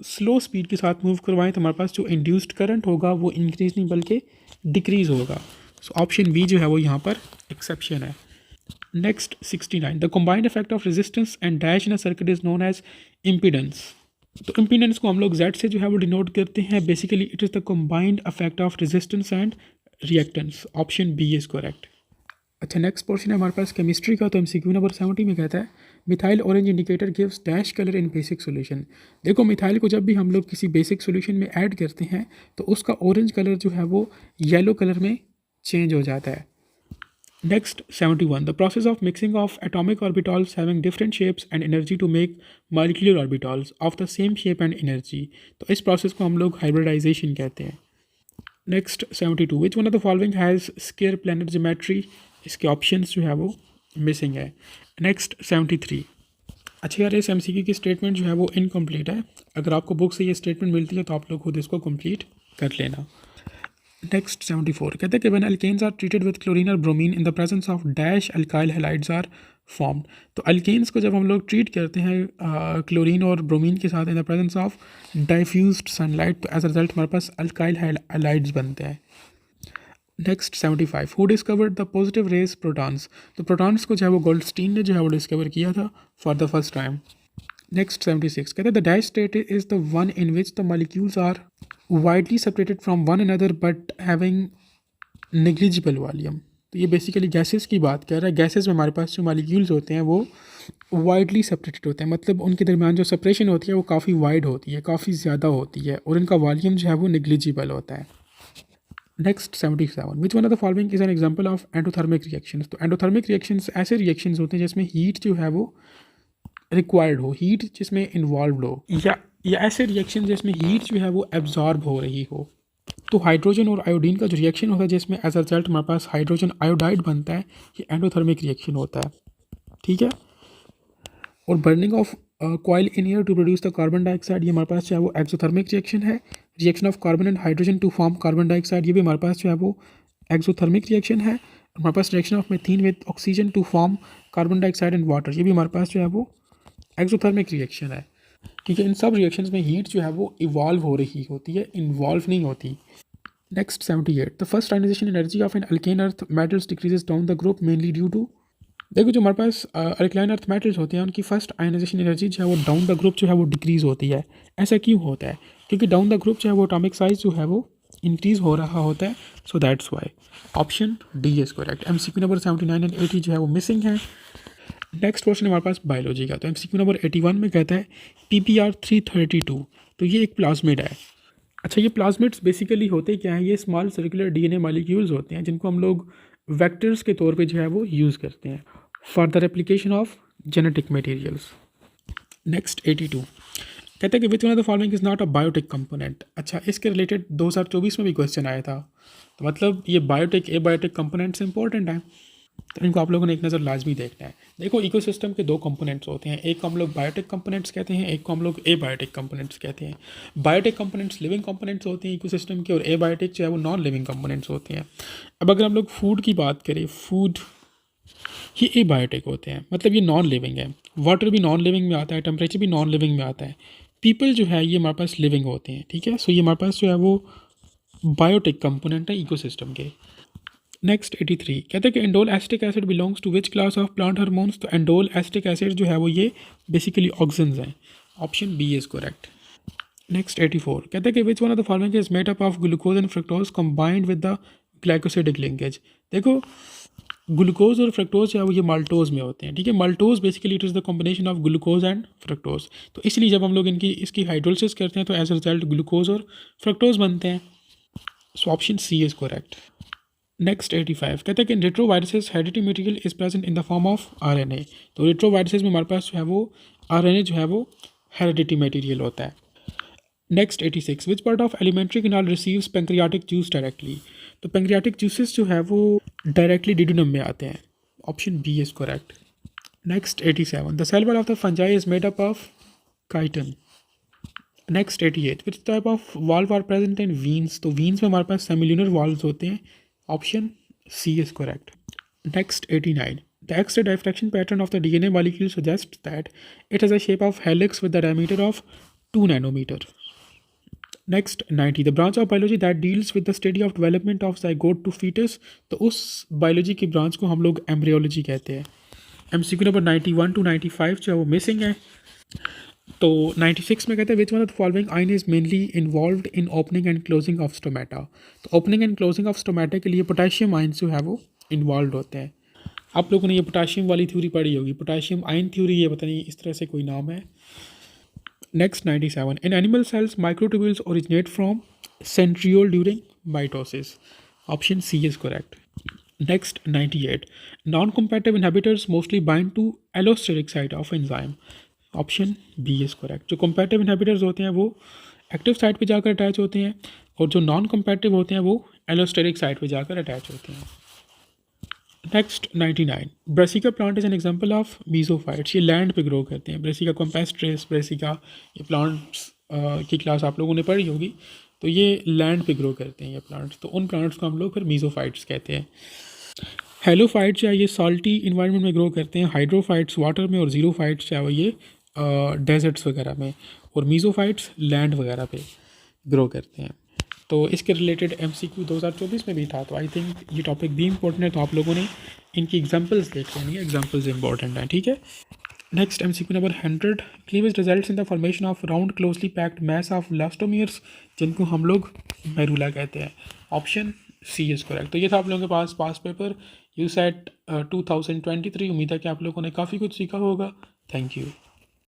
स्लो स्पीड के साथ मूव करवाएं तो हमारे पास जो इंड्यूस्ड करंट होगा वो इंक्रीज नहीं बल्कि डिक्रीज होगा। सो ऑप्शन बी जो है वो यहाँ पर एक्सेप्शन है। Next 69 the combined effect of resistance and dash in a circuit is known as impedance, तो इम्पीडेंस को हम लोग Z से जो है वो डिनोट करते हैं। Basically it is the combined effect of resistance and reactance, option B is correct. अच्छा नेक्स्ट पोर्शन है हमारे पास केमिस्ट्री का, तो MCQ नंबर 70 में कहता है methyl orange indicator gives dash colour इन बेसिक सॉल्यूशन, देखो मिथाइल को जब भी हम लोग किसी बेसिक सॉल्यूशन में ऐड करते हैं तो उसका ऑरेंज कलर जो है वो येलो कलर में चेंज हो जाता है। Next 71 the process of mixing of atomic orbitals having different shapes and energy to make molecular orbitals of the same shape and energy, तो इस process को हम लोग hybridization कहते हैं। Next 72 which one of the following has square planet geometry, इसके options जो है वो missing है। Next 73 अच्छा यार इस MCQ की स्टेटमेंट जो है वो इनकम्प्लीट है, अगर आपको बुक से ये स्टेटमेंट मिलती है तो आप लोग खुद इसको कंप्लीट कर लेना। नेक्स्ट 74 कहते हैं कि when alkanes are treated with chlorine और bromine in the presence of dash alkyl halides are formed, तो अल्केन्स को जब हम लोग ट्रीट करते हैं क्लोरीन और ब्रोमीन के साथ in the presence of diffused sunlight, तो एज अ रिजल्ट हमारे पास अल्काइल हैलाइड्स बनते हैं। Next 75 who discovered the positive rays protons, तो प्रोटॉन्स को जो है वो गोल्डस्टीन ने जो है वो डिस्कवर किया था for the first time. Next 76 कहते हैं the dash state is the one in which the molecules are widely separated from one another but having negligible volume, तो ये बेसिकली गैसेस की बात कर रहा है। गैसेस में हमारे पास जो मॉलिक्यूल्स होते हैं वो वाइडली सेपरेटेड होते हैं, मतलब उनके दरमियान जो सेपरेशन होती है वो काफ़ी वाइड होती है, काफ़ी ज़्यादा होती है और इनका वॉल्यूम जो है वो नेग्लिजिबल होता है। Next 77 which one of the following is an example of endothermic reactions, तो एंडोथर्मिक रिएक्शंस ऐसे रिएक्शंस होते हैं जिसमें हीट जो है वो रिक्वायर्ड हो, हीट जिसमें इन्वॉल्व हो, या ऐसे रिएक्शन जिसमें हीट जो है वो एब्जॉर्ब हो रही हो। तो हाइड्रोजन और आयोडीन का जो रिएक्शन होता है जिसमें एज अ रिजल्ट हमारे पास हाइड्रोजन आयोडाइड बनता है, ये एंडोथर्मिक रिएक्शन होता है, ठीक है। और burning of coal in air to produce the carbon dioxide, ये हमारे पास जो है वो एक्सोथर्मिक रिएक्शन है। Reaction of carbon and hydrogen to form carbon dioxide, ये भी हमारे पास जो है वो एक्सोथर्मिक रिएक्शन है। हमारे पास reaction of methane with oxygen to form carbon dioxide and water, ये भी हमारे पास जो है वो एक्सोथर्मिक रिएक्शन है, क्योंकि इन सब रिएक्शंस में हीट जो है वो इवॉल्व हो रही होती है, इन्वॉल्व नहीं होती। Next 78 the first ionization energy of an अल्केन earth metals decreases down the group mainly due to, देखो जो हमारे पास अल्काइन अर्थ मेटल्स होते हैं उनकी फर्स्ट आयनाइजेशन एनर्जी जो है वो डाउन द ग्रुप जो है वो डिक्रीज़ होती है। ऐसा क्यों होता है? क्योंकि डाउन द ग्रुप जो है वो एटॉमिक साइज जो है वो इंक्रीज़ हो रहा होता है, so that's why option D is correct. MCQ number 79 and 80 जो है वो मिसिंग है। नेक्स्ट क्वेश्चन हमारे पास बायोलॉजी का, तो MCQ नंबर 81 में कहता है PPR 332, तो ये एक प्लाज्मिड है। अच्छा ये प्लाज्मिड्स बेसिकली होते क्या हैं? ये स्मॉल सर्कुलर DNA मॉलिक्यूल्स होते हैं जिनको हम लोग वेक्टर्स के तौर पे जो है वो यूज़ करते हैं for the replication of genetic materials. Next 82 कहते हैं कि which one of the following is not a biotic component. अच्छा इसके रिलेटेड 2024 में भी क्वेश्चन आया था, तो मतलब ये बायोटिक एबायोटिक कंपोनेंट से इंपॉर्टेंट है, तो इनको आप लोगों ने एक नज़र लाजमी देखना है। देखो इकोसिस्टम के दो कंपोनेंट्स होते हैं, एक को हम लोग बायोटिक कंपोनेंट्स कहते हैं, एक को हम लोग एबायोटिक कंपोनेंट्स कहते हैं। बायोटिक कंपोनेंट्स लिविंग कंपोनेंट्स होते हैं इकोसिस्टम के, और एबायोटिक जो है वो नॉन लिविंग कंपोनेंट्स होते हैं। अब अगर हम लोग फूड की बात करें, फूड ये एबायोटिक होते हैं, मतलब ये नॉन लिविंग है। वाटर भी नॉन लिविंग में आता है, टेम्परेचर भी नॉन लिविंग में आता है। पीपल जो है ये हमारे पास लिविंग होते हैं, ठीक है। सो ये हमारे पास जो है वो बायोटिक कंपोनेंट है इकोसिस्टम के। नेक्स्ट 83 कहते हैं कि indole acetic acid belongs to which class of plant hormones, तो एंडोल एसिटिक एसिड जो है वो ये बेसिकली ऑक्सीजन हैं, option B is correct. Next 84 कहते हैं कि which one of the following is made up of glucose and fructose combined with the glycosidic linkage. देखो ग्लूकोज और फ्रक्टोज जो है वो ये माल्टोज में होते हैं, ठीक है। Maltose basically it is the combination of glucose and fructose, तो इसलिए जब हम लोग इसकी हाइड्रोलिसिस करते हैं तो एज अ रिजल्ट ग्लूकोज और फ्रक्टोज बनते हैं, so option C is correct. Next 85 कहते हैं कि retroviruses heredity material is present in the form of RNA. तो रेट्रोवायरसेस में हमारे पास जो है वो आरएनए जो है वो हेरिडिटी मटेरियल होता है। Next 86 which part of alimentary canal receives pancreatic juice directly. तो पेंक्रियाटिक जूसेस जो है वो डायरेक्टली डिडोनम में आते हैं। Option B is correct. Next 87 the cell wall of the fungi is made up of chitin. Next 88 which type of valve are present in veins. तो वीन्स में हमारे पास सेमिल्यूनर वाल्व्स होते हैं। Option C is correct. Next 89 the एक्स-ray diffraction pattern of the DNA molecule suggests that it has a shape of helix with the diameter of 2 nanometer. Next 90 the branch of biology that deals with the study of development of zygote to fetus। तो उस बायोलॉजी की ब्रांच को हम लोग एम्ब्रियोलॉजी कहते हैं। MCQ नंबर 91 to 95 जो है वो मिसिंग है। तो 96 में कहते हैं which one of the following ion is mainly involved in opening and closing of stomata. तो opening and closing of stomata के लिए पोटेशियम आइंस जो है वो इन्वॉल्व होते हैं। आप लोगों ने ये पोटेशियम वाली थ्योरी पढ़ी होगी, पोटेशियम आयन थ्योरी, ये पता नहीं इस तरह से कोई नाम है। Next 97 in animal cells microtubules originate from centriole during mitosis. Option C is correct. Next 98 non compatible inhibitors mostly bind to allosteric site of enzyme. Option B is correct. जो कम्पैटिबल इनहिबिटर्स होते हैं वो एक्टिव साइट पे जाकर अटैच होते हैं और जो नॉन कम्पैटिबल होते हैं वो एलोस्टेरिक साइट पे जाकर अटैच होते हैं। Next 99 Brassica plant is an example of mesophytes. ये लैंड पे ग्रो करते हैं। ब्रेसिका कॉम्पेस्ट्रेस, ब्रेसिका, ये प्लांट्स की क्लास आप लोगों ने पढ़ी होगी। तो ये लैंड पे ग्रो करते हैं ये प्लांट्स। तो उन प्लांट्स को हम लोग फिर मीजोफाइट्स कहते हैं। हेलोफाइट्स या ये सॉल्टी इन्वायरमेंट में ग्रो करते हैं। हाइड्रोफाइट्स वाटर में और जीरोफाइट्स चाहे वो ये डेजर्ट्स वगैरह में, और मीजोफाइट्स लैंड वगैरह पे ग्रो करते हैं। तो इसके रिलेटेड MCQ 2024 में भी था। तो आई थिंक ये टॉपिक भी इंपॉर्टेंट है, तो आप लोगों ने इनकी एग्जांपल्स देख लेनी है। एग्जांपल्स इंपॉर्टेंट हैं, ठीक है। Next MCQ number 100 cleavage results in the formation of round closely packed mass of blastomeres, जिनको हम लोग मेरुला कहते हैं। Option C is correct. तो ये था आप लोगों के पास पास पेपर USAT 2023। उम्मीद है कि आप लोगों ने काफ़ी कुछ सीखा होगा। Thank you.